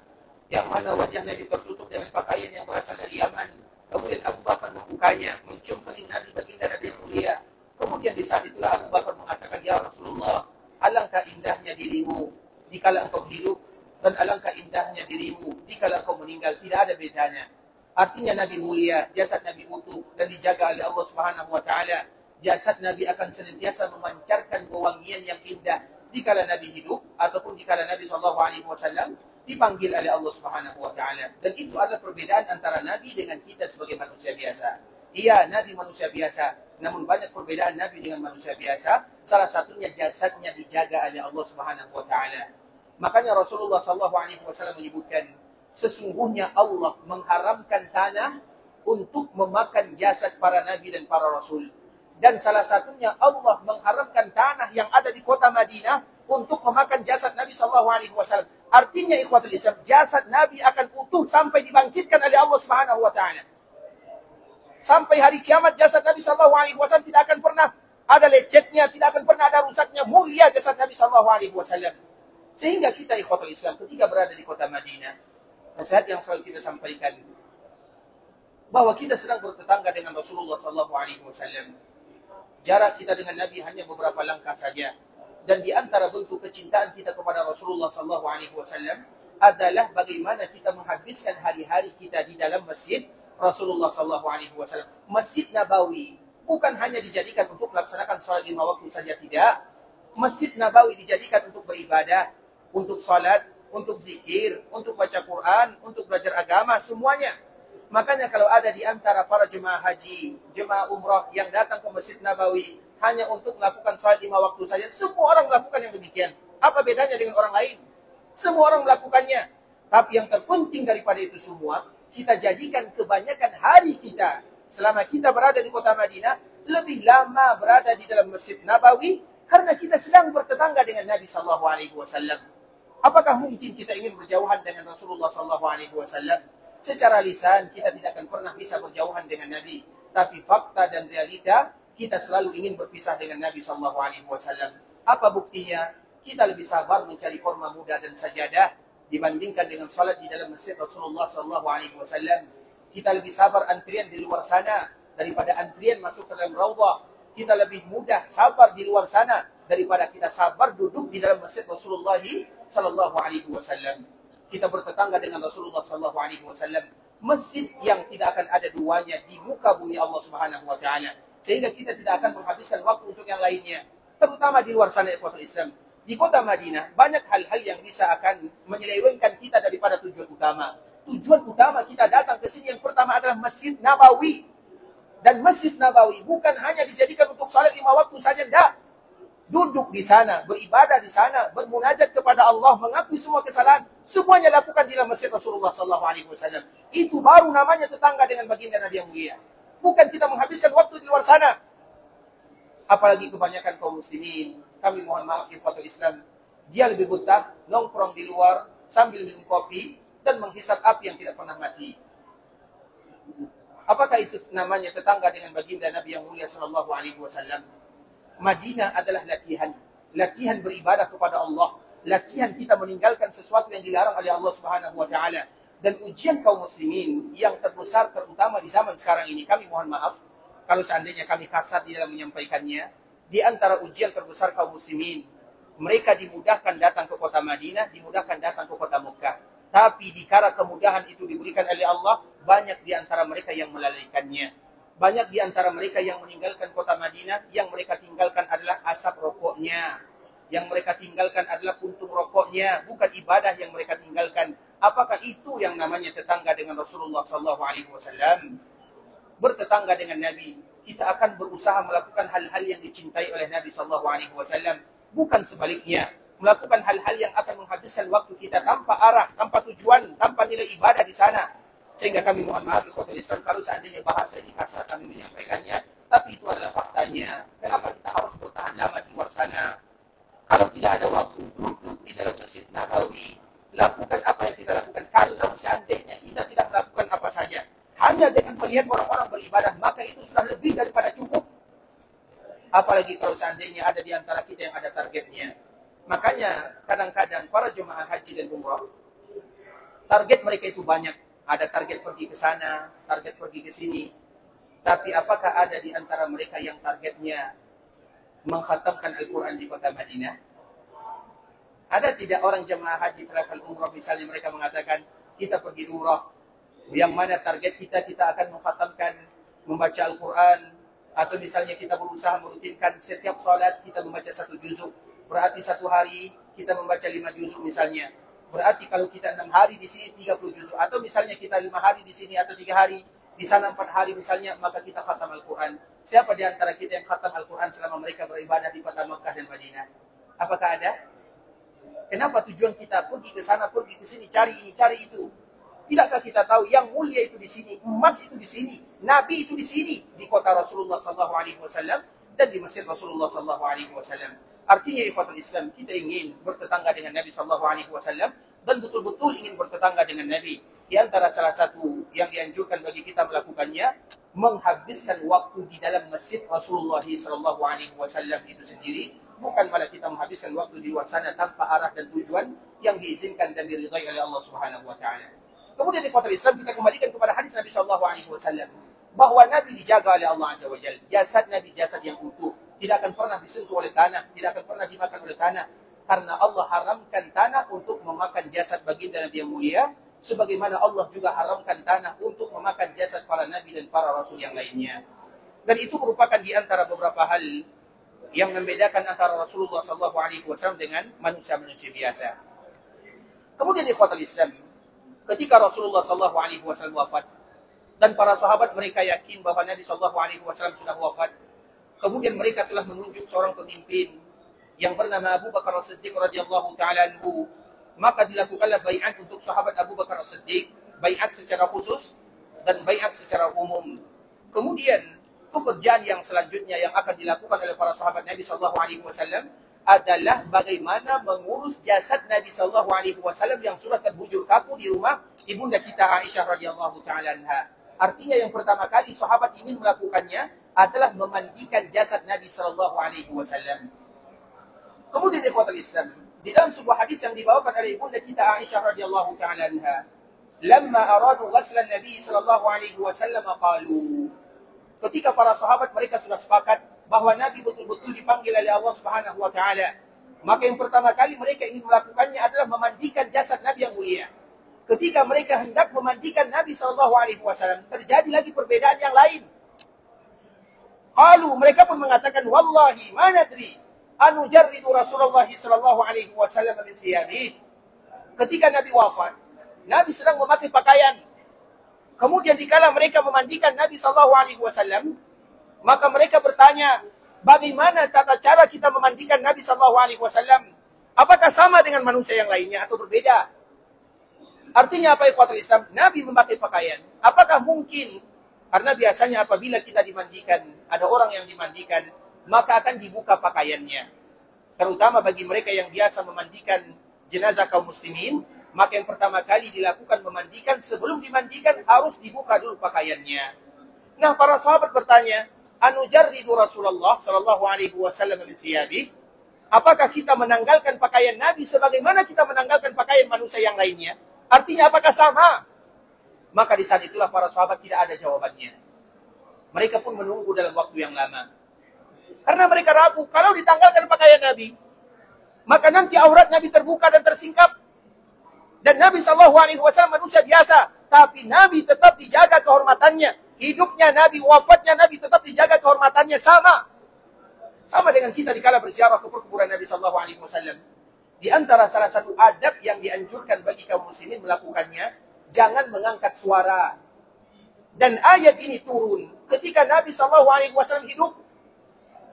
yang mana wajah Nabi tertutup dengan pakaian yang berasal dari Yaman. Kemudian Abu Bakar membukanya, mencium kening Nabi baginda Nabi yang mulia. Kemudian di saat itulah Abu Bakar mengatakan, "Ya Rasulullah, alangkah indahnya dirimu dikala engkau hidup, dan alangkah indahnya dirimu dikala engkau meninggal." Tidak ada bedanya. Artinya Nabi mulia, jasad Nabi utuh dan dijaga oleh Allah Subhanahu wa taala. Jasad Nabi akan senantiasa memancarkan wewangian yang indah dikala Nabi hidup ataupun dikala Nabi SAW dipanggil oleh Allah Subhanahu wa taala. Dan itu adalah perbedaan antara Nabi dengan kita sebagai manusia biasa. Iya, Nabi manusia biasa, namun banyak perbedaan Nabi dengan manusia biasa. Salah satunya jasadnya dijaga oleh Allah Subhanahu wa taala. Makanya Rasulullah SAW menyebutkan, sesungguhnya Allah mengharamkan tanah untuk memakan jasad para nabi dan para rasul. Dan salah satunya Allah mengharamkan tanah yang ada di kota Madinah untuk memakan jasad Nabi SAW. Artinya ikhwatul Islam, jasad Nabi akan utuh sampai dibangkitkan oleh Allah Subhanahu wa taala. Sampai hari kiamat jasad Nabi SAW tidak akan pernah ada lecetnya, tidak akan pernah ada rusaknya. Mulia jasad Nabi SAW. Sehingga kita ikhwatul Islam ketika berada di kota Madinah, nasihat yang selalu kita sampaikan, bahwa kita sedang bertetangga dengan Rasulullah SAW. Jarak kita dengan Nabi hanya beberapa langkah saja. Dan di antara bentuk kecintaan kita kepada Rasulullah SAW adalah bagaimana kita menghabiskan hari-hari kita di dalam masjid Rasulullah SAW. Masjid Nabawi bukan hanya dijadikan untuk melaksanakan sholat 5 waktu saja, tidak. Masjid Nabawi dijadikan untuk beribadah, untuk sholat, untuk zikir, untuk baca Quran, untuk belajar agama, semuanya. Makanya kalau ada di antara para jemaah haji, jemaah umrah yang datang ke Masjid Nabawi hanya untuk melakukan sholat 5 waktu saja, semua orang melakukan yang demikian. Apa bedanya dengan orang lain? Semua orang melakukannya. Tapi yang terpenting daripada itu semua, kita jadikan kebanyakan hari kita selama kita berada di kota Madinah lebih lama berada di dalam Masjid Nabawi karena kita sedang bertetangga dengan Nabi SAW. Apakah mungkin kita ingin berjauhan dengan Rasulullah SAW? Secara lisan kita tidak akan pernah bisa berjauhan dengan Nabi, tapi fakta dan realita kita selalu ingin berpisah dengan Nabi SAW. Apa buktinya? Kita lebih sabar mencari kurma muda dan sajadah dibandingkan dengan salat di dalam masjid Rasulullah SAW. Kita lebih sabar antrian di luar sana daripada antrian masuk ke dalam raudhah. Kita lebih mudah sabar di luar sana daripada kita sabar duduk di dalam masjid Rasulullah SAW. Kita bertetangga dengan Rasulullah SAW. Masjid yang tidak akan ada duanya di muka bumi Allah Subhanahu wa taala. Sehingga kita tidak akan menghabiskan waktu untuk yang lainnya. Terutama di luar sana ikhwatul Islam. Di kota Madinah, banyak hal-hal yang bisa akan menyelewengkan kita daripada tujuan utama. Tujuan utama kita datang ke sini yang pertama adalah Masjid Nabawi. Dan Masjid Nabawi bukan hanya dijadikan untuk salat 5 waktu saja, tidak. Duduk di sana, beribadah di sana, bermunajat kepada Allah, mengakui semua kesalahan, semuanya lakukan di dalam Masjid Rasulullah SAW. Itu baru namanya tetangga dengan baginda Nabi yang mulia. Bukan kita menghabiskan waktu di luar sana. Apalagi kebanyakan kaum muslimin, kami mohon maaf ikhwatul Islam, dia lebih betah nongkrong di luar sambil minum kopi dan menghisap api yang tidak pernah mati. Apakah itu namanya tetangga dengan baginda Nabi yang mulia SAW? Madinah adalah latihan. Latihan beribadah kepada Allah. Latihan kita meninggalkan sesuatu yang dilarang oleh Allah Subhanahu wa taala. Dan ujian kaum muslimin yang terbesar terutama di zaman sekarang ini, kami mohon maaf kalau seandainya kami kasar di dalam menyampaikannya, di antara ujian terbesar kaum muslimin, mereka dimudahkan datang ke kota Madinah, dimudahkan datang ke kota Mekah. Tapi dikala kemudahan itu diberikan oleh Allah, banyak di antara mereka yang melalaikannya. Banyak di antara mereka yang meninggalkan kota Madinah, yang mereka tinggalkan adalah asap rokoknya. Yang mereka tinggalkan adalah puntung rokoknya, bukan ibadah yang mereka tinggalkan. Apakah itu yang namanya tetangga dengan Rasulullah SAW? Bertetangga dengan Nabi, kita akan berusaha melakukan hal-hal yang dicintai oleh Nabi SAW. Bukan sebaliknya, melakukan hal-hal yang akan menghabiskan waktu kita tanpa arah, tanpa tujuan, tanpa nilai ibadah di sana. Sehingga kami mohon maaf ikhwatul Islam kalau seandainya bahasa ini kasar kami menyampaikannya, tapi itu adalah faktanya. Kenapa kita harus bertahan lama di luar sana? Kalau tidak ada waktu duduk di dalam Masjid Nabawi, lakukan apa yang kita lakukan. Kalau seandainya kita tidak melakukan apa saja, hanya dengan melihat orang-orang beribadah, maka itu sudah lebih daripada cukup. Apalagi kalau seandainya ada di antara kita yang ada targetnya. Makanya kadang-kadang para jemaah haji dan umrah, target mereka itu banyak. Ada target pergi ke sana, target pergi ke sini. Tapi apakah ada di antara mereka yang targetnya mengkhatamkan Al-Quran di kota Madinah? Ada tidak orang jemaah haji travel umrah misalnya mereka mengatakan, kita pergi umrah, yang mana target kita akan mengkhatamkan, membaca Al-Quran, atau misalnya kita berusaha merutinkan setiap salat kita membaca 1 juzuk. Berarti 1 hari kita membaca 5 juzuk misalnya. Berarti kalau kita 6 hari di sini 30 juzuk, atau misalnya kita 5 hari di sini atau 3 hari, di sana 4 hari misalnya, maka kita khatam Al-Quran. Siapa di antara kita yang khatam Al-Quran selama mereka beribadah di kota Mekah dan Madinah? Apakah ada? Kenapa tujuan kita pergi ke sana, pergi ke sini, cari ini, cari itu? Tidakkah kita tahu yang mulia itu di sini, emas itu di sini, Nabi itu di sini, di kota Rasulullah SAW dan di Mesir Rasulullah SAW. Artinya ikhwatul Islam, kita ingin bertetangga dengan Nabi SAW dan betul-betul ingin bertetangga dengan Nabi. Di antara salah satu yang dianjurkan bagi kita melakukannya, menghabiskan waktu di dalam masjid Rasulullah SAW itu sendiri, bukan malah kita menghabiskan waktu di luar sana tanpa arah dan tujuan yang diizinkan dan diridhai oleh Allah Subhanahu wa taala. Kemudian di kota Islam kita kembalikan kepada hadis Nabi SAW bahwa Nabi dijaga oleh Allah Azza wa Jalla. Jasad Nabi jasad yang utuh, tidak akan pernah disentuh oleh tanah, tidak akan pernah dimakan oleh tanah, karena Allah haramkan tanah untuk memakan jasad baginda Nabi yang mulia, sebagaimana Allah juga haramkan tanah untuk memakan jasad para nabi dan para rasul yang lainnya. Dan itu merupakan di antara beberapa hal yang membedakan antara Rasulullah SAW dengan manusia-manusia biasa. Kemudian di kota Islam, ketika Rasulullah SAW wafat dan para sahabat mereka yakin bahwa Nabi SAW sudah wafat, kemudian mereka telah menunjuk seorang pemimpin yang bernama Abu Bakar As-Siddiq radhiyallahu taala anhu, maka dilakukanlah baiat untuk sahabat Abu Bakar As-Siddiq, baiat secara khusus dan baiat secara umum. Kemudian pekerjaan yang selanjutnya yang akan dilakukan oleh para sahabat Nabi SAW adalah bagaimana mengurus jasad Nabi SAW yang sudah terbujur kaku di rumah ibunda kita Aisyah radhiyallahu taala anha. Artinya yang pertama kali sahabat ingin melakukannya adalah memandikan jasad Nabi SAW. Kemudian ikhwatul Islam, di dalam sebuah hadis yang dibawakan oleh ibunda kita Aisyah radhiyallahu taala anha, "Lamma aradu ghaslan Nabi sallallahu alaihi wasallam qalu." Ketika para sahabat mereka sudah sepakat bahwa Nabi betul-betul dipanggil oleh Allah Subhanahu wa taala, maka yang pertama kali mereka ingin melakukannya adalah memandikan jasad Nabi yang mulia. Ketika mereka hendak memandikan Nabi sallallahu alaihi wasallam, terjadi lagi perbedaan yang lain. Qalu, mereka pun mengatakan, "Wallahi ma nadri anu jarridu Rasulullah sallallahu alaihi wasallam min siyabihi." Ketika Nabi wafat, Nabi sedang memakai pakaian. Kemudian dikala mereka memandikan Nabi sallallahu alaihi wasallam, maka mereka bertanya, bagaimana tata cara kita memandikan Nabi sallallahu alaihi wasallam? Apakah sama dengan manusia yang lainnya atau berbeda? Artinya apa ikhwatul Islam? Nabi memakai pakaian. Apakah mungkin, karena biasanya apabila kita dimandikan, ada orang yang dimandikan, maka akan dibuka pakaiannya. Terutama bagi mereka yang biasa memandikan jenazah kaum muslimin, maka yang pertama kali dilakukan memandikan, sebelum dimandikan harus dibuka dulu pakaiannya. Nah, para sahabat bertanya, "Anu jarridu Rasulullah sallallahu alaihi wasallam min thiyabi?" Apakah kita menanggalkan pakaian Nabi sebagaimana kita menanggalkan pakaian manusia yang lainnya? Artinya apakah sama? Maka di saat itulah para sahabat tidak ada jawabannya. Mereka pun menunggu dalam waktu yang lama. Karena mereka ragu, kalau ditanggalkan pakaian Nabi, maka nanti aurat Nabi terbuka dan tersingkap. Dan Nabi SAW manusia biasa, tapi Nabi tetap dijaga kehormatannya. Hidupnya Nabi, wafatnya Nabi tetap dijaga kehormatannya sama. Sama dengan kita dikala berziarah ke perkuburan Nabi SAW. Di antara salah satu adab yang dianjurkan bagi kaum muslimin melakukannya, jangan mengangkat suara. Dan ayat ini turun ketika Nabi SAW hidup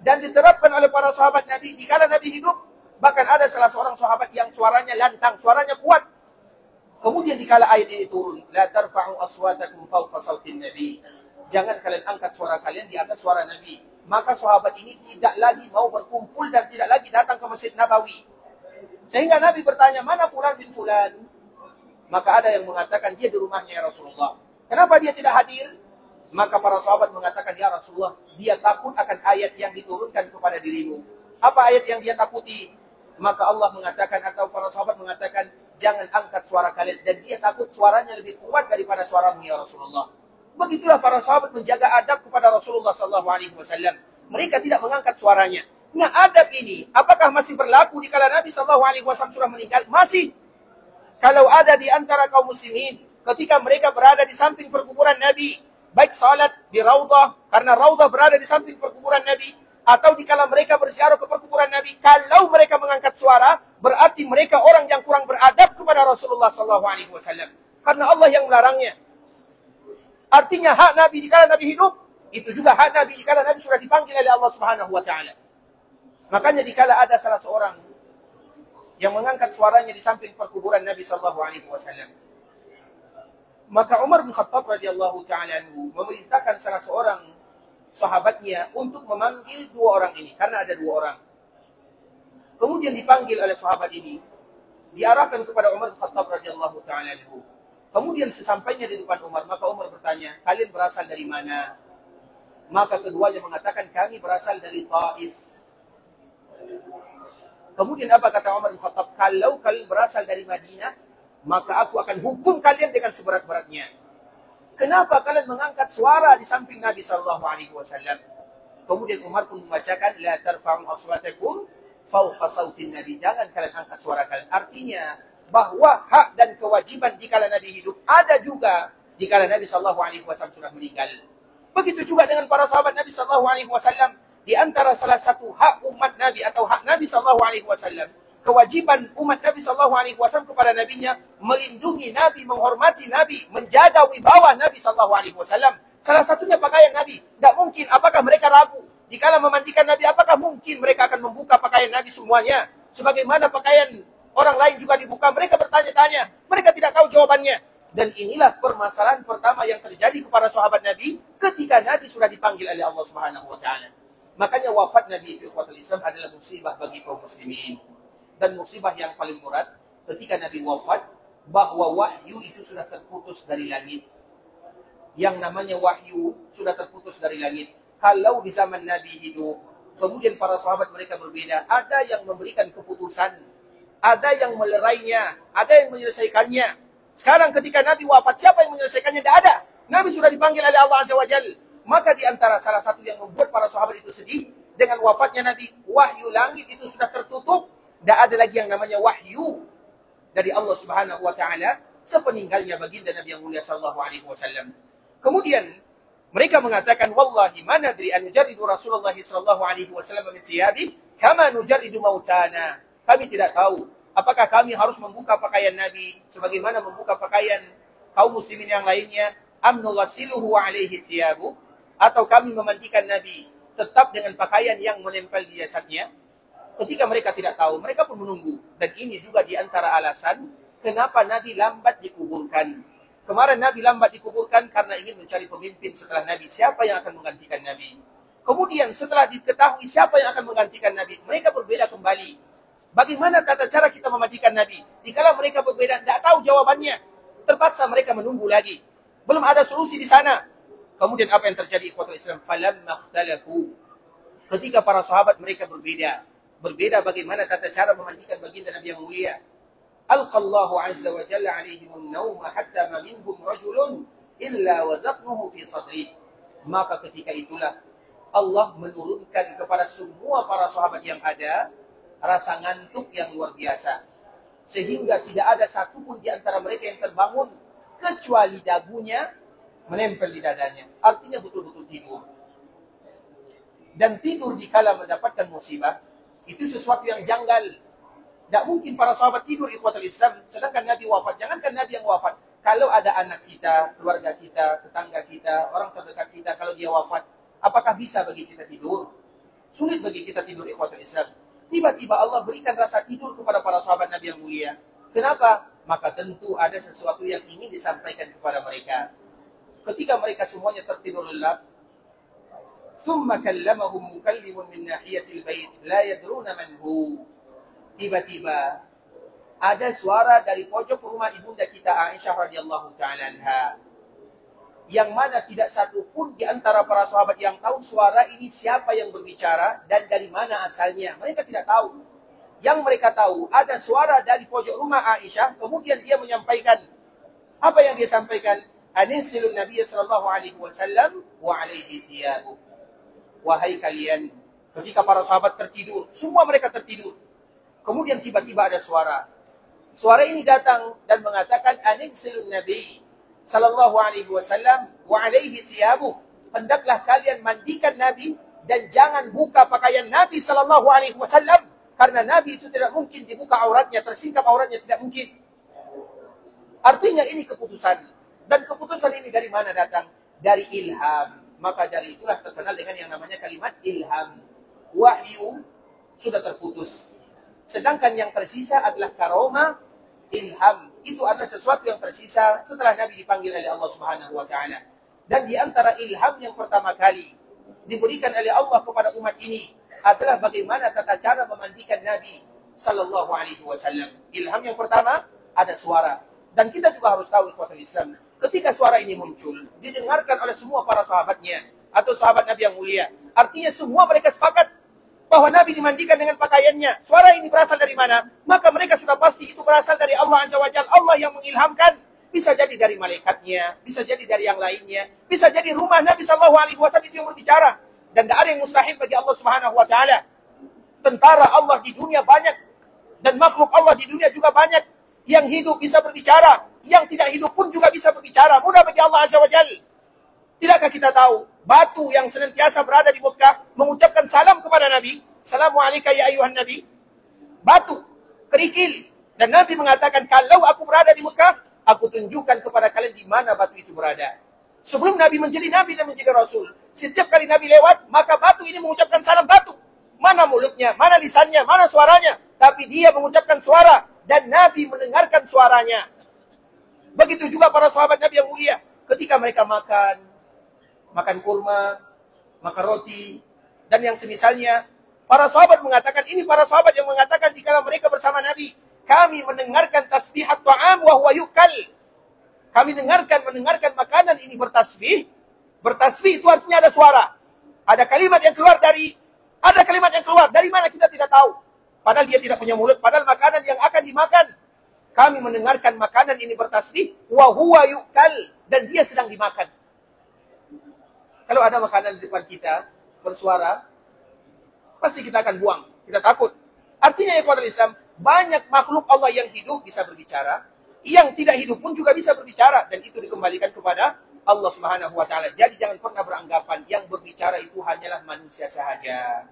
dan diterapkan oleh para sahabat Nabi dikala Nabi hidup. Bahkan ada salah seorang sahabat yang suaranya lantang, suaranya kuat. Kemudian dikala ayat ini turun, la tarfa'u aswatakum fawqa sautin Nabi. Jangan kalian angkat suara kalian di atas suara Nabi. Maka sahabat ini tidak lagi mau berkumpul dan tidak lagi datang ke Masjid Nabawi. Sehingga Nabi bertanya, "Mana fulan bin fulan?" Maka ada yang mengatakan dia di rumahnya ya Rasulullah. Kenapa dia tidak hadir? Maka para sahabat mengatakan, "Ya Rasulullah, dia takut akan ayat yang diturunkan kepada dirimu." Apa ayat yang dia takuti? Maka Allah mengatakan atau para sahabat mengatakan, "Jangan angkat suara kalian." Dan dia takut suaranya lebih kuat daripada suaramu ya Rasulullah. Begitulah para sahabat menjaga adab kepada Rasulullah SAW. Mereka tidak mengangkat suaranya. Nah, adab ini apakah masih berlaku di kala Nabi SAW sudah meninggal? Masih. Kalau ada di antara kaum muslimin ketika mereka berada di samping perkuburan Nabi, baik salat di Raudhah, karena Raudhah berada di samping perkuburan Nabi, atau dikala mereka berziarah ke perkuburan Nabi, kalau mereka mengangkat suara, berarti mereka orang yang kurang beradab kepada Rasulullah SAW. Karena Allah yang melarangnya. Artinya hak Nabi dikala Nabi hidup, itu juga hak Nabi dikala Nabi sudah dipanggil oleh Allah Subhanahu wa taala. Makanya dikala ada salah seorang yang mengangkat suaranya di samping perkuburan Nabi SAW, Maka Umar bin Khattab radhiyallahu ta'ala anhu memerintahkan salah seorang sahabatnya untuk memanggil dua orang ini, karena ada dua orang. Kemudian dipanggil oleh sahabat ini, diarahkan kepada Umar bin Khattab radhiyallahu ta'ala anhu. Kemudian sesampainya di depan Umar, maka Umar bertanya, kalian berasal dari mana? Maka keduanya mengatakan, kami berasal dari Taif. Kemudian apa kata Umar bin Khattab? Kalau kalian berasal dari Madinah, maka aku akan hukum kalian dengan seberat-beratnya. Kenapa kalian mengangkat suara di samping Nabi SAW? Kemudian Umar pun membacakan, la tarfa'u aswatakum fawqa sautin Nabi. Jangan kalian angkat suara kalian. Artinya bahwa hak dan kewajiban di kala Nabi hidup ada juga di kala Nabi SAW sudah meninggal. Begitu juga dengan para sahabat Nabi SAW. Di antara salah satu hak umat Nabi atau hak Nabi SAW, kewajiban umat Nabi SAW kepada nabinya, melindungi Nabi, menghormati Nabi, menjaga wibawa Nabi SAW. Salah satunya pakaian Nabi. Tidak mungkin, apakah mereka ragu? Dikala memandikan Nabi, apakah mungkin mereka akan membuka pakaian Nabi semuanya? Sebagaimana pakaian orang lain juga dibuka, mereka bertanya-tanya. Mereka tidak tahu jawabannya. Dan inilah permasalahan pertama yang terjadi kepada sahabat Nabi ketika Nabi sudah dipanggil oleh Allah Subhanahu wa Ta'ala. Makanya wafat Nabi di ikhwatul Islam adalah musibah bagi kaum muslimin. Dan musibah yang paling berat ketika Nabi wafat, bahwa wahyu itu sudah terputus dari langit. Yang namanya wahyu sudah terputus dari langit. Kalau di zaman Nabi hidup, kemudian para sahabat mereka berbeda, ada yang memberikan keputusan, ada yang melerainya, ada yang menyelesaikannya. Sekarang ketika Nabi wafat, siapa yang menyelesaikannya? Tidak ada. Nabi sudah dipanggil oleh Allah Azza wa Jalla. Maka di antara salah satu yang membuat para sahabat itu sedih, dengan wafatnya Nabi, wahyu langit itu sudah tertutup. Tidak ada lagi yang namanya wahyu dari Allah Subhanahu wa Ta'ala sepeninggalnya baginda Nabi yang mulia sallallahu alaihi wasallam. Kemudian mereka mengatakan, wallahi ma nadri an nujarridu Rasulullah sallallahu alaihi wasallam min thiyabi kama nujarridu mautana. Kami tidak tahu apakah kami harus membuka pakaian Nabi sebagaimana membuka pakaian kaum muslimin yang lainnya, am nughasiluhu alaihi thiyabu, atau kami memandikan Nabi tetap dengan pakaian yang menempel di jasadnya. Ketika mereka tidak tahu, mereka pun menunggu. Dan ini juga di antara alasan kenapa Nabi lambat dikuburkan. Kemarin Nabi lambat dikuburkan karena ingin mencari pemimpin setelah Nabi. Siapa yang akan menggantikan Nabi? Kemudian setelah diketahui siapa yang akan menggantikan Nabi, mereka berbeda kembali. Bagaimana tata cara kita memandikan Nabi? Dikala mereka berbeda, tidak tahu jawabannya. Terpaksa mereka menunggu lagi. Belum ada solusi di sana. Kemudian apa yang terjadi ikhwatul Islam? Falamma ikhtalafu. Ketika para sahabat mereka berbeda bagaimana tata cara memandikan baginda Nabi yang mulia. Alqallahu azza wa jalla alaihimun nauma hatta ma minhum rajulun illa wa zaqnuhu fi sadri. Maka ketika itulah Allah menurunkan kepada semua para sahabat yang ada rasa ngantuk yang luar biasa. Sehingga tidak ada satupun di antara mereka yang terbangun kecuali dagunya menempel di dadanya. Artinya betul-betul tidur. Dan tidur dikala mendapatkan musibah itu sesuatu yang janggal. Tidak mungkin para sahabat tidur ikhwatul Islam sedangkan Nabi wafat. Jangankan Nabi yang wafat, kalau ada anak kita, keluarga kita, tetangga kita, orang terdekat kita, kalau dia wafat, apakah bisa bagi kita tidur? Sulit bagi kita tidur ikhwatul Islam. Tiba-tiba Allah berikan rasa tidur kepada para sahabat Nabi yang mulia. Kenapa? Maka tentu ada sesuatu yang ingin disampaikan kepada mereka. Ketika mereka semuanya tertidur lelap, ثم كلمهم مكلم من ناحية البيت لا يدرون من هو. Tiba-tiba ada suara dari pojok rumah ibunda kita Aisyah radhiyallahu ta'ala anha, yang mana tidak satu pun di antara para sahabat yang tahu suara ini siapa yang berbicara dan dari mana asalnya. Mereka tidak tahu. Yang mereka tahu ada suara dari pojok rumah Aisyah, kemudian dia menyampaikan. Apa yang dia sampaikan? Anigsilun Nabi sallallahu alaihi wasallam wa alaihi thiyabu. Wahai kalian, ketika para sahabat tertidur, semua mereka tertidur. Kemudian tiba-tiba ada suara. Suara ini datang dan mengatakan, Anigsilun Nabi sallallahu alaihi wasallam wa alaihi thiyabu. Hendaklah kalian mandikan Nabi dan jangan buka pakaian Nabi sallallahu alaihi wasallam, karena Nabi itu tidak mungkin dibuka auratnya, tersingkap auratnya, tidak mungkin. Artinya ini keputusan. Dan keputusan ini dari mana datang? Dari ilham. Maka dari itulah terkenal dengan yang namanya kalimat ilham. Wahyu sudah terputus. Sedangkan yang tersisa adalah karomah, ilham. itu adalah sesuatu yang tersisa setelah Nabi dipanggil oleh Allah Subhanahu wa taala. Dan di antara ilham yang pertama kali diberikan oleh Allah kepada umat ini adalah bagaimana tata cara memandikan Nabi sallallahu alaihi wasallam. Ilham yang pertama ada suara. Dan kita juga harus tahu ikhwatul Islam, ketika suara ini muncul, didengarkan oleh semua para sahabatnya atau sahabat Nabi yang mulia. Artinya semua mereka sepakat bahwa Nabi dimandikan dengan pakaiannya. Suara ini berasal dari mana? Maka mereka sudah pasti itu berasal dari Allah Azza wa Jalla. Allah yang mengilhamkan. Bisa jadi dari malaikatnya, bisa jadi dari yang lainnya, bisa jadi rumah Nabi sallallahu alaihi wasallam itu yang berbicara. Dan tidak ada yang mustahil bagi Allah Subhanahu wa taala. Tentara Allah di dunia banyak dan makhluk Allah di dunia juga banyak. Yang hidup bisa berbicara, yang tidak hidup pun juga bisa berbicara. Mudah bagi Allah Azza wa Jalla. Tidakkah kita tahu batu yang senantiasa berada di Mekah mengucapkan salam kepada Nabi, Assalamualaikum ya ayuhan Nabi. Batu, kerikil. Dan Nabi mengatakan, kalau aku berada di Mekah, aku tunjukkan kepada kalian di mana batu itu berada. Sebelum Nabi menjadi Nabi dan menjadi Rasul, setiap kali Nabi lewat, maka batu ini mengucapkan salam batu. Mana mulutnya, mana lisannya, mana suaranya. Tapi dia mengucapkan suara dan Nabi mendengarkan suaranya. Begitu juga para sahabat Nabi yang mulia. Ketika mereka makan kurma, makan roti, dan yang semisalnya, para sahabat mengatakan, ini para sahabat yang mengatakan dikala mereka bersama Nabi, kami mendengarkan tasbihat ta'am wa huwa yukal. Kami mendengarkan makanan ini bertasbih. Bertasbih itu artinya ada suara. Ada kalimat yang keluar dari mana kita tidak tahu. Padahal dia tidak punya mulut, padahal makanan yang akan dimakan. Kami mendengarkan makanan ini bertasbih wa huwa yukal, dan dia sedang dimakan. Kalau ada makanan di depan kita bersuara, pasti kita akan buang. Kita takut. Artinya ya ikhwatul Islam, banyak makhluk Allah yang hidup bisa berbicara, yang tidak hidup pun juga bisa berbicara, dan itu dikembalikan kepada Allah Subhanahu wa taala. Jadi jangan pernah beranggapan yang berbicara itu hanyalah manusia sahaja.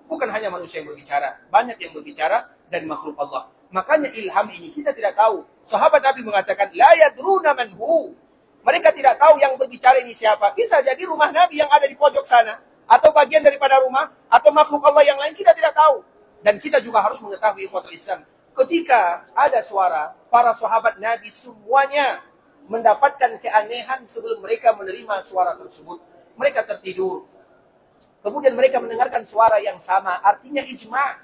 Bukan hanya manusia yang berbicara, banyak yang berbicara dan makhluk Allah. Makanya ilham ini kita tidak tahu. Sahabat Nabi mengatakan la yadruna man hu. Mereka tidak tahu yang berbicara ini siapa. Bisa jadi rumah Nabi yang ada di pojok sana, atau bagian daripada rumah, atau makhluk Allah yang lain, kita tidak tahu. Dan kita juga harus mengetahui ikhwatul Islam, ketika ada suara, para sahabat Nabi semuanya mendapatkan keanehan sebelum mereka menerima suara tersebut. Mereka tertidur. Kemudian mereka mendengarkan suara yang sama, artinya ijma'.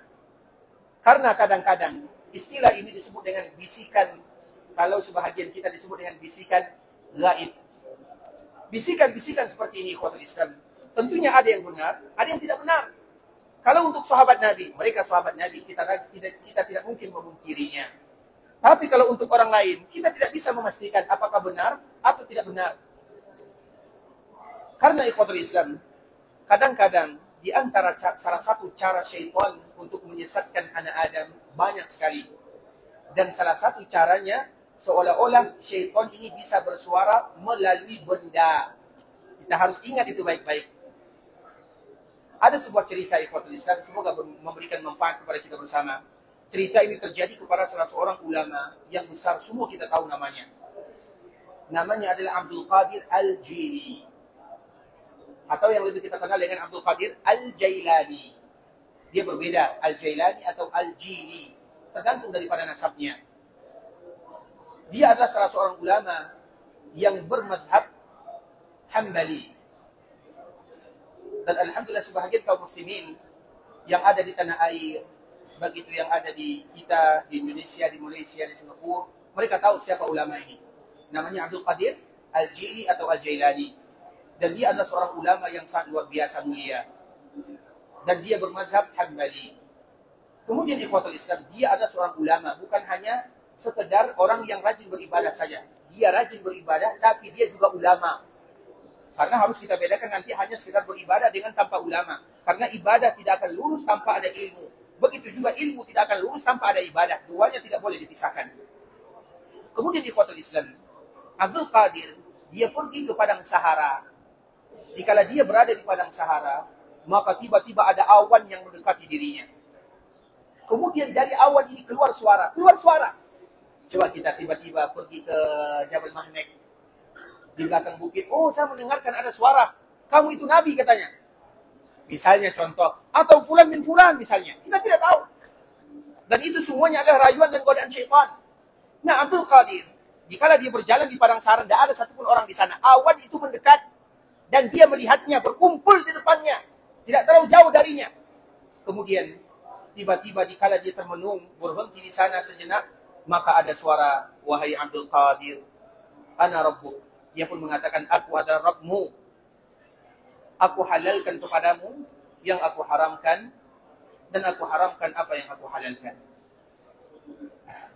Karena kadang-kadang istilah ini disebut dengan bisikan, kalau sebahagian kita disebut dengan bisikan gaib. Bisikan-bisikan seperti ini ikhwatul Islam, tentunya ada yang benar, ada yang tidak benar. Kalau untuk sahabat Nabi, mereka sahabat Nabi, kita tidak mungkin memungkirinya. Tapi kalau untuk orang lain, kita tidak bisa memastikan apakah benar atau tidak benar. Karena ikhwatul Islam, kadang-kadang di antara salah satu cara syaitan untuk menyesatkan anak Adam banyak sekali. Dan salah satu caranya, seolah-olah syaitan ini bisa bersuara melalui benda. Kita harus ingat itu baik-baik. Ada sebuah cerita ikhwatul Islam, semoga memberikan manfaat kepada kita bersama. Cerita ini terjadi kepada salah seorang ulama yang besar, semua kita tahu namanya. Namanya adalah Abdul Qadir Al-Jili. Atau yang lebih kita kenal dengan Abdul Qadir Al-Jailani. Dia berbeda, Al-Jailani atau Al-Jili. Tergantung daripada nasabnya. Dia adalah salah seorang ulama yang bermadhab Hambali. Dan alhamdulillah sebahagian kaum muslimin yang ada di tanah air, begitu yang ada di kita, di Indonesia, di Malaysia, di Singapura, mereka tahu siapa ulama ini. Namanya Abdul Qadir Al-Jili atau Al-Jailani. Dan dia adalah seorang ulama yang sangat luar biasa mulia. Dan dia bermazhab Hambali. Kemudian ikhwatul Islam, dia adalah seorang ulama, bukan hanya sekedar orang yang rajin beribadah saja. Dia rajin beribadah, tapi dia juga ulama. Karena harus kita bedakan nanti hanya sekedar beribadah dengan tanpa ulama. Karena ibadah tidak akan lurus tanpa ada ilmu. Begitu juga ilmu tidak akan lurus tanpa ada ibadah. Duanya tidak boleh dipisahkan. Kemudian ikhwatul Islam, Abdul Qadir, dia pergi ke padang Sahara. Dikala dia berada di padang Sahara, maka tiba-tiba ada awan yang mendekati dirinya. Kemudian dari awan ini keluar suara. Coba kita tiba-tiba pergi ke Jabal Mahnek. Di belakang bukit, oh saya mendengarkan ada suara. Kamu itu Nabi katanya. Misalnya contoh. Atau fulan bin fulan misalnya. Kita tidak tahu. Dan itu semuanya adalah rayuan dan godaan syaitan. Nah, Abdul Qadir, dikala dia berjalan di padang saran, tidak ada satupun orang di sana. Awan itu mendekat dan dia melihatnya berkumpul di depannya, tidak terlalu jauh darinya. Kemudian tiba-tiba dikala dia termenung, berhenti di sana sejenak, maka ada suara, wahai Abdul Qadir, ana rabbuk. Dia pun mengatakan, aku adalah Rabbmu. Aku halalkan kepadamu yang aku haramkan, dan aku haramkan apa yang aku halalkan.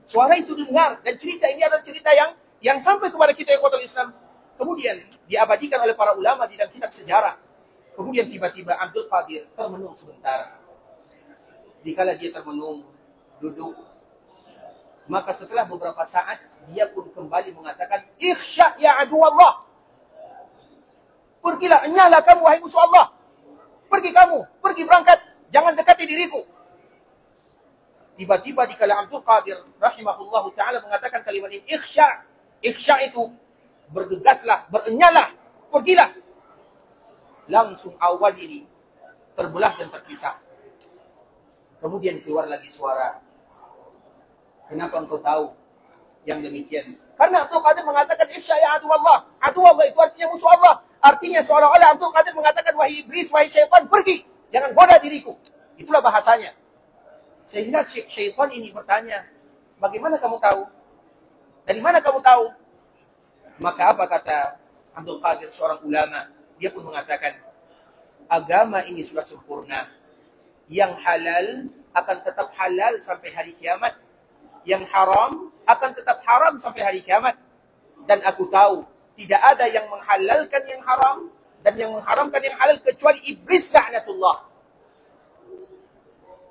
Suara itu dengar, dan cerita ini adalah cerita yang sampai kepada kita ikhwatul Islam. Kemudian diabadikan oleh para ulama di dalam kitab sejarah. Kemudian tiba-tiba Abdul Qadir termenung sebentar. Dikala dia termenung, duduk, maka setelah beberapa saat dia pun kembali mengatakan, ikhsya ya adu Allah. Pergilah, enyahlah kamu wahai musuh Allah. Pergi kamu, pergi berangkat, jangan dekati diriku. Tiba-tiba dikala Abdul Qadir rahimahullahu ta'ala mengatakan kalimat ini, ikhsya. Ikhsya itu bergegaslah, berenyahlah, pergilah. Langsung awal ini terbelah dan terpisah. Kemudian keluar lagi suara, kenapa engkau tahu yang demikian? Karena Abdul Qadir mengatakan, ikhsya ya adu Allah. Adu Allah itu artinya musuh Allah. Artinya seolah-olah Abdul Qadir mengatakan, wahai iblis, wahai syaitan, pergi. Jangan goda diriku. Itulah bahasanya. Sehingga syaitan ini bertanya, bagaimana kamu tahu? Dari mana kamu tahu? Maka apa kata Abdul Qadir, seorang ulama? Dia pun mengatakan, agama ini sudah sempurna. Yang halal akan tetap halal sampai hari kiamat. Yang haram akan tetap haram sampai hari kiamat. Dan aku tahu, tidak ada yang menghalalkan yang haram dan yang mengharamkan yang halal kecuali iblis la'natullah.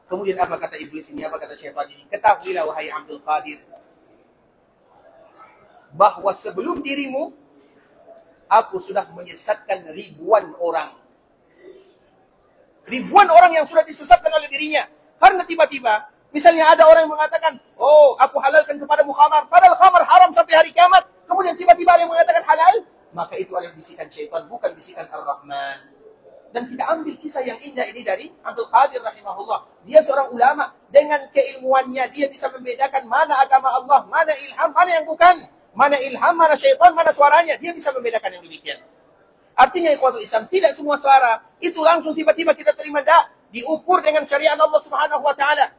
Kemudian apa kata iblis ini, apa kata syaitan ini? Ketahuilah wahai Abdul Qadir, bahwa sebelum dirimu, aku sudah menyesatkan ribuan orang. Ribuan orang yang sudah disesatkan oleh dirinya. Karena tiba-tiba, misalnya ada orang yang mengatakan, oh aku halalkan kepadamu khamar, padahal khamar haram sampai hari kiamat. Kemudian tiba-tiba ada yang mengatakan halal, maka itu adalah bisikan syaitan, bukan bisikan Ar-Rahman. Dan kita ambil kisah yang indah ini dari Abdul Qadir rahimahullah. Dia seorang ulama, dengan keilmuannya dia bisa membedakan mana agama Allah, mana ilham, mana yang bukan. Mana ilham, mana syaitan, mana suaranya. Dia bisa membedakan yang demikian. Artinya ikhwatul Islam, tidak semua suara itu langsung tiba-tiba kita terima, tak. Diukur dengan syariat Allah Subhanahu wa taala.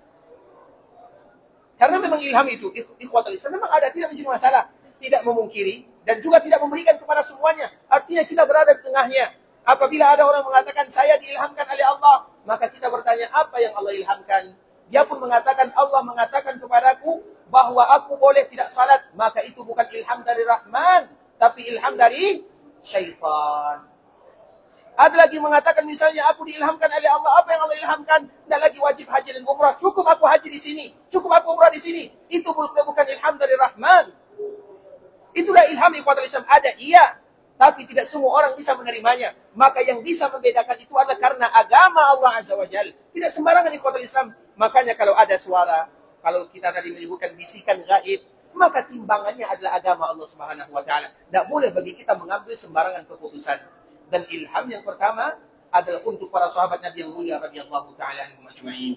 Karena memang ilham itu ikhwatul Islam memang ada, tidak menjadi masalah. Tidak memungkiri dan juga tidak memberikan kepada semuanya. Artinya kita berada di tengahnya. Apabila ada orang mengatakan saya diilhamkan oleh Allah, maka kita bertanya apa yang Allah ilhamkan. Dia pun mengatakan Allah mengatakan kepadaku bahwa aku boleh tidak salat, maka itu bukan ilham dari Rahman, tapi ilham dari syaitan. Ada lagi mengatakan misalnya aku diilhamkan oleh Allah, apa yang Allah ilhamkan? Tidak lagi wajib haji dan umrah, cukup aku haji di sini, cukup aku umrah di sini. Itu bukan ilham dari Rahman. Itulah ilham ikhwatul Islam, ada iya, tapi tidak semua orang bisa menerimanya. Maka yang bisa membedakan itu adalah karena agama Allah Azza wa Jalla. Tidak sembarangan ikhwatul Islam. Makanya kalau ada suara, kalau kita tadi menyebutkan bisikan gaib, maka timbangannya adalah agama Allah Subhanahu wa taala. Tidak boleh bagi kita mengambil sembarangan keputusan. Dan ilham yang pertama adalah untuk para sahabat Nabi yang mulia radhiyallahu taala anhum ajma'in.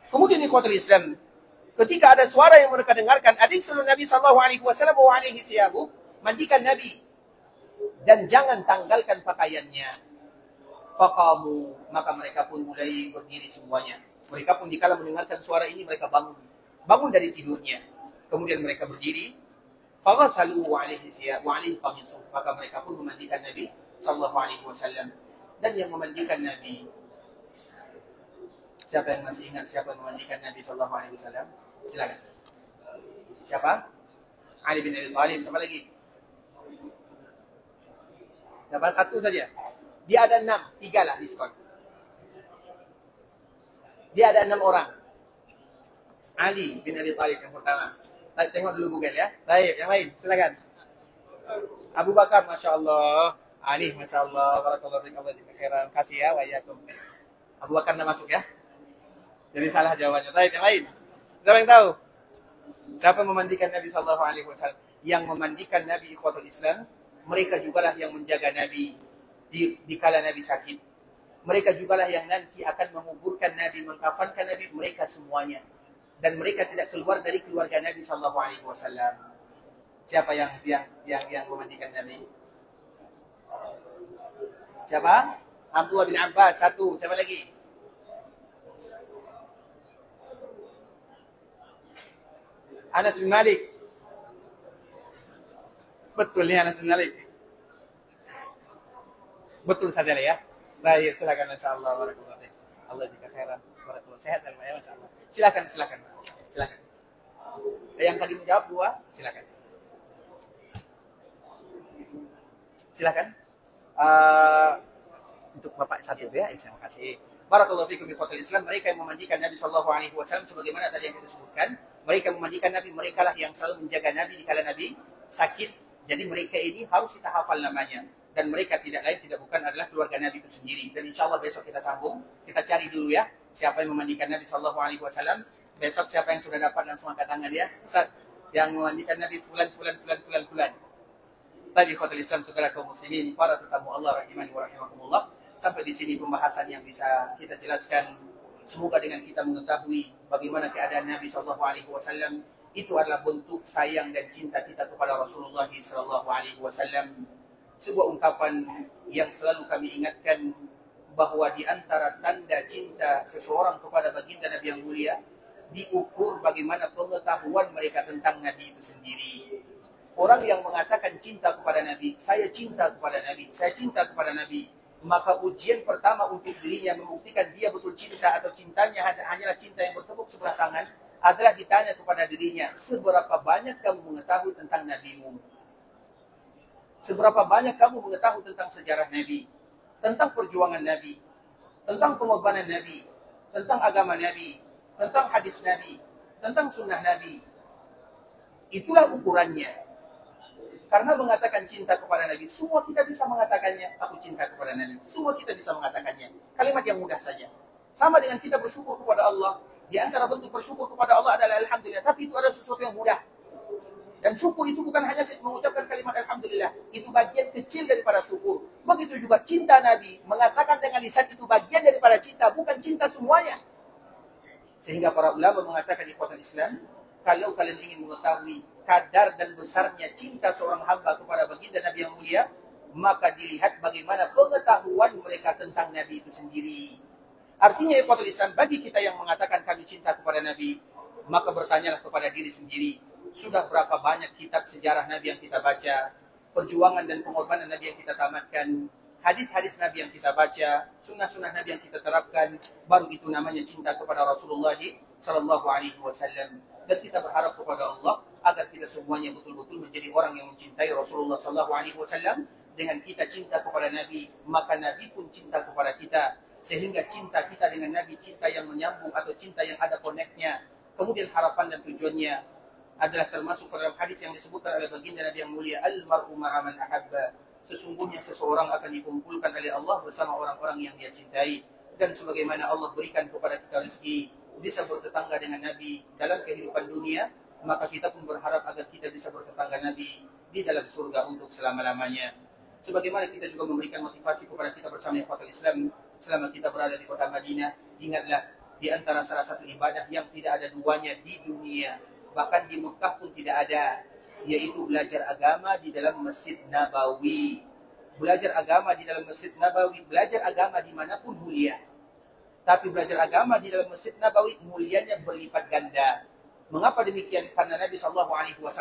Kemudian ikhwatul Islam, ketika ada suara yang mereka dengarkan, adik seluruh Nabi sallallahu alaihi wasallam wa alaihi siyabu, mandikan Nabi dan jangan tanggalkan pakaiannya. Faqamu, maka mereka pun mulai berdiri semuanya. Mereka pun dikala mendengarkan suara ini mereka bangun dari tidurnya. Kemudian mereka berdiri. Faghasalu wa alaihi siyab wa alaihi qamisu, maka mereka pun memandikan Nabi sallallahu alaihi wasallam. Dan yang memandikan Nabi, siapa yang masih ingat siapa yang memandikan Nabi sallallahu alaihi wasallam? Silakan. Siapa? Ali bin Abi Thalib. Siapa lagi? Siapa? Satu saja. Dia ada 6, 3 lah diskon. Dia ada 6 orang. Ali bin Abi Thalib yang pertama. Tengok dulu Google ya. Baik, yang lain, silakan. Abu Bakar, Masya Allah. Ali, Masya Allah. Barakallahu fiik, Allah khairan. Kasih ya, wa iyyakum. Abu Bakar tidak masuk ya. Jadi salah jawabannya. Baik, yang lain. Siapa yang tahu? Siapa memandikan Nabi sallallahu alaihi wasallam? Yang memandikan Nabi ikhwatul Islam, mereka jugalah yang menjaga Nabi di kala Nabi sakit. Mereka jugalah yang nanti akan menguburkan Nabi, mengkafankan Nabi, mereka semuanya. dan mereka tidak keluar dari keluarga Nabi sallallahu alaihi wasallam. Siapa yang memandikan Nabi? Siapa? Abdullah bin Abbas, satu. Siapa lagi? Anas bin Malik. Betul nih Anas bin Malik. Betul saja ya. Baik, silakan insyaallah. Barakallahu fiik. Allah jika khairan. Barakallahu sehat ya masyaallah. Silakan. Yang tadi menjawab dua, silakan. Untuk Bapak satu ya, terima kasih. Barakallahu fiikum ikhwatul Islam. Mereka yang memandikan Nabi sallallahu alaihi wasallam sebagaimana tadi yang kita sebutkan, mereka memandikan Nabi, mereka lah yang selalu menjaga Nabi dikala Nabi sakit. Jadi mereka ini harus kita hafal namanya. Dan mereka tidak lain tidak bukan adalah keluarga Nabi itu sendiri. Dan insyaallah besok kita sambung. Kita cari dulu ya siapa yang memandikan Nabi sallallahu alaihi wasallam. Besok siapa yang sudah dapat langsung angkat tangan ya. Ustaz, yang memandikan Nabi fulan. Tadi khotul Islam saudara kaum muslimin, para tetamu Allah rahimani wa rahimakumullah. Sampai di sini pembahasan yang bisa kita jelaskan. Semoga dengan kita mengetahui bagaimana keadaan Nabi sallallahu alaihi wasallam itu adalah bentuk sayang dan cinta kita kepada Rasulullah sallallahu alaihi wasallam. Sebuah ungkapan yang selalu kami ingatkan bahwa di antara tanda cinta seseorang kepada baginda Nabi yang mulia diukur bagaimana pengetahuan mereka tentang Nabi itu sendiri. Orang yang mengatakan cinta kepada Nabi, saya cinta kepada Nabi, maka ujian pertama untuk dirinya membuktikan dia betul cinta atau cintanya hanyalah cinta yang bertepuk sebelah tangan adalah ditanya kepada dirinya, seberapa banyak kamu mengetahui tentang Nabimu? Seberapa banyak kamu mengetahui tentang sejarah Nabi, tentang perjuangan Nabi, tentang pengorbanan Nabi, tentang agama Nabi, tentang hadis Nabi, tentang sunnah Nabi. Itulah ukurannya. Karena mengatakan cinta kepada Nabi, semua kita bisa mengatakannya. Aku cinta kepada Nabi, semua kita bisa mengatakannya. Kalimat yang mudah saja. Sama dengan kita bersyukur kepada Allah. Di antara bentuk bersyukur kepada Allah adalah Alhamdulillah. Tapi itu adalah sesuatu yang mudah. Dan syukur itu bukan hanya mengucapkan kalimat Alhamdulillah. Itu bagian kecil daripada syukur. Begitu juga cinta Nabi. Mengatakan dengan lisan itu bagian daripada cinta. Bukan cinta semuanya. Sehingga para ulama mengatakan di ikhwatul Islam, kalau kalian ingin mengetahui kadar dan besarnya cinta seorang hamba kepada baginda Nabi yang mulia, maka dilihat bagaimana pengetahuan mereka tentang Nabi itu sendiri. Artinya ikhwatul Islam, bagi kita yang mengatakan kami cinta kepada Nabi, maka bertanyalah kepada diri sendiri, sudah berapa banyak kitab sejarah Nabi yang kita baca, perjuangan dan pengorbanan Nabi yang kita tamatkan, hadis-hadis Nabi yang kita baca, sunnah-sunnah Nabi yang kita terapkan, baru itu namanya cinta kepada Rasulullah sallallahu alaihi wasallam. Dan kita berharap kepada Allah agar kita semuanya betul-betul menjadi orang yang mencintai Rasulullah sallallahu alaihi wasallam. Dengan kita cinta kepada Nabi, maka Nabi pun cinta kepada kita. Sehingga cinta kita dengan Nabi, cinta yang menyambung atau cinta yang ada koneknya. Kemudian harapan dan tujuannya adalah termasuk dalam hadis yang disebutkan oleh baginda Nabi yang mulia, al-mar'u ma'a man ahabba. Sesungguhnya seseorang akan dikumpulkan oleh Allah bersama orang-orang yang dia cintai. Dan sebagaimana Allah berikan kepada kita rezeki bisa bertetangga dengan Nabi dalam kehidupan dunia, maka kita pun berharap agar kita bisa bertetangga Nabi di dalam surga untuk selama-lamanya. Sebagaimana kita juga memberikan motivasi kepada kita bersama ikhwatul Islam selama kita berada di kota Madinah, ingatlah di antara salah satu ibadah yang tidak ada duanya di dunia, bahkan di Mekah pun tidak ada, yaitu belajar agama di dalam Masjid Nabawi. Belajar agama di dalam Masjid Nabawi, belajar agama dimanapun mulia. Tapi belajar agama di dalam Masjid Nabawi mulianya berlipat ganda. Mengapa demikian? Karena Nabi SAW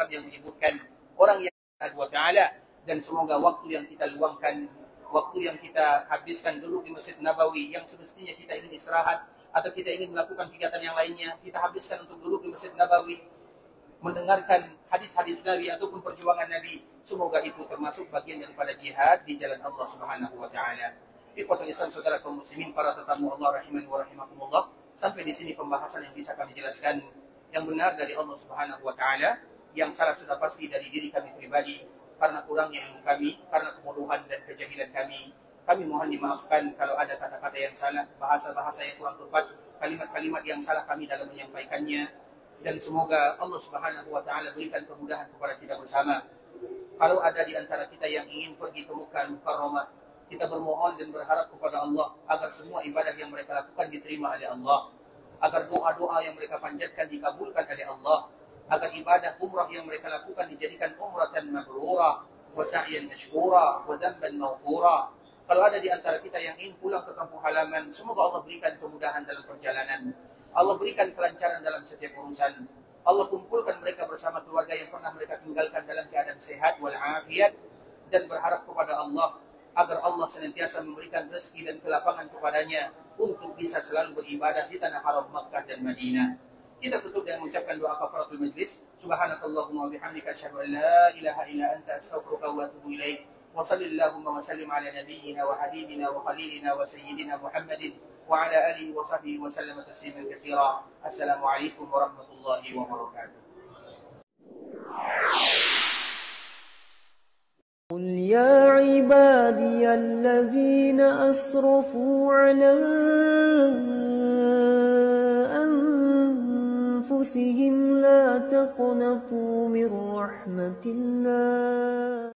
yang menyebutkan orang yang Allah Ta'ala. Dan semoga waktu yang kita luangkan, waktu yang kita habiskan dulu di Masjid Nabawi, yang semestinya kita ingin istirahat atau kita ingin melakukan kegiatan yang lainnya, kita habiskan untuk duduk di Masjid Nabawi, mendengarkan hadis-hadis Nabi ataupun perjuangan Nabi. Semoga itu termasuk bagian daripada jihad di jalan Allah Subhanahu wa Ta'ala. Ikhwatul Islam, saudara kaum muslimin, para tetamu Allah rahimani wa rahimakumullah. Sampai di sini pembahasan yang bisa kami jelaskan. Yang benar dari Allah Subhanahu wa Ta'ala, yang salah sudah pasti dari diri kami pribadi karena kurangnya ilmu kami, karena kebodohan dan kejahilan kami. Kami mohon dimaafkan kalau ada kata-kata yang salah, bahasa-bahasa yang kurang tepat, kalimat-kalimat yang salah kami dalam menyampaikannya. Dan semoga Allah Subhanahu wa Ta'ala berikan kemudahan kepada kita bersama. Kalau ada di antara kita yang ingin pergi ke Mekah Mukarramah, kita bermohon dan berharap kepada Allah agar semua ibadah yang mereka lakukan diterima oleh Allah. agar doa-doa yang mereka panjatkan dikabulkan oleh Allah, agar ibadah umrah yang mereka lakukan dijadikan umratan mabrurah, wa sa'yan mashkura, wa dhanban maghfura. Kalau ada di antara kita yang ingin pulang ke kampung halaman, semoga Allah berikan kemudahan dalam perjalanan. Allah berikan kelancaran dalam setiap urusan. Allah kumpulkan mereka bersama keluarga yang pernah mereka tinggalkan dalam keadaan sehat walafiat, dan berharap kepada Allah agar Allah senantiasa memberikan rezeki dan kelapangan kepadanya untuk bisa selalu beribadah di tanah haram Makkah dan Madinah. Kita tutup dengan mengucapkan doa kafaratul majlis. Subhanakallahumma wa bihamdika asyhadu an la ilaha illa anta astaghfiruka wa atubu ilaik. Wa sallallahu wa sallim ala nabiyyina wa habibina wa khalilina wa sayyidina Muhammadin wa ala alihi wa sahbihi wa sallama tasliman katsira. Assalamualaikum warahmatullahi wabarakatuh. قل يا عبادي الذين أسرفوا على أنفسهم لا تقنطوا من رحمة الله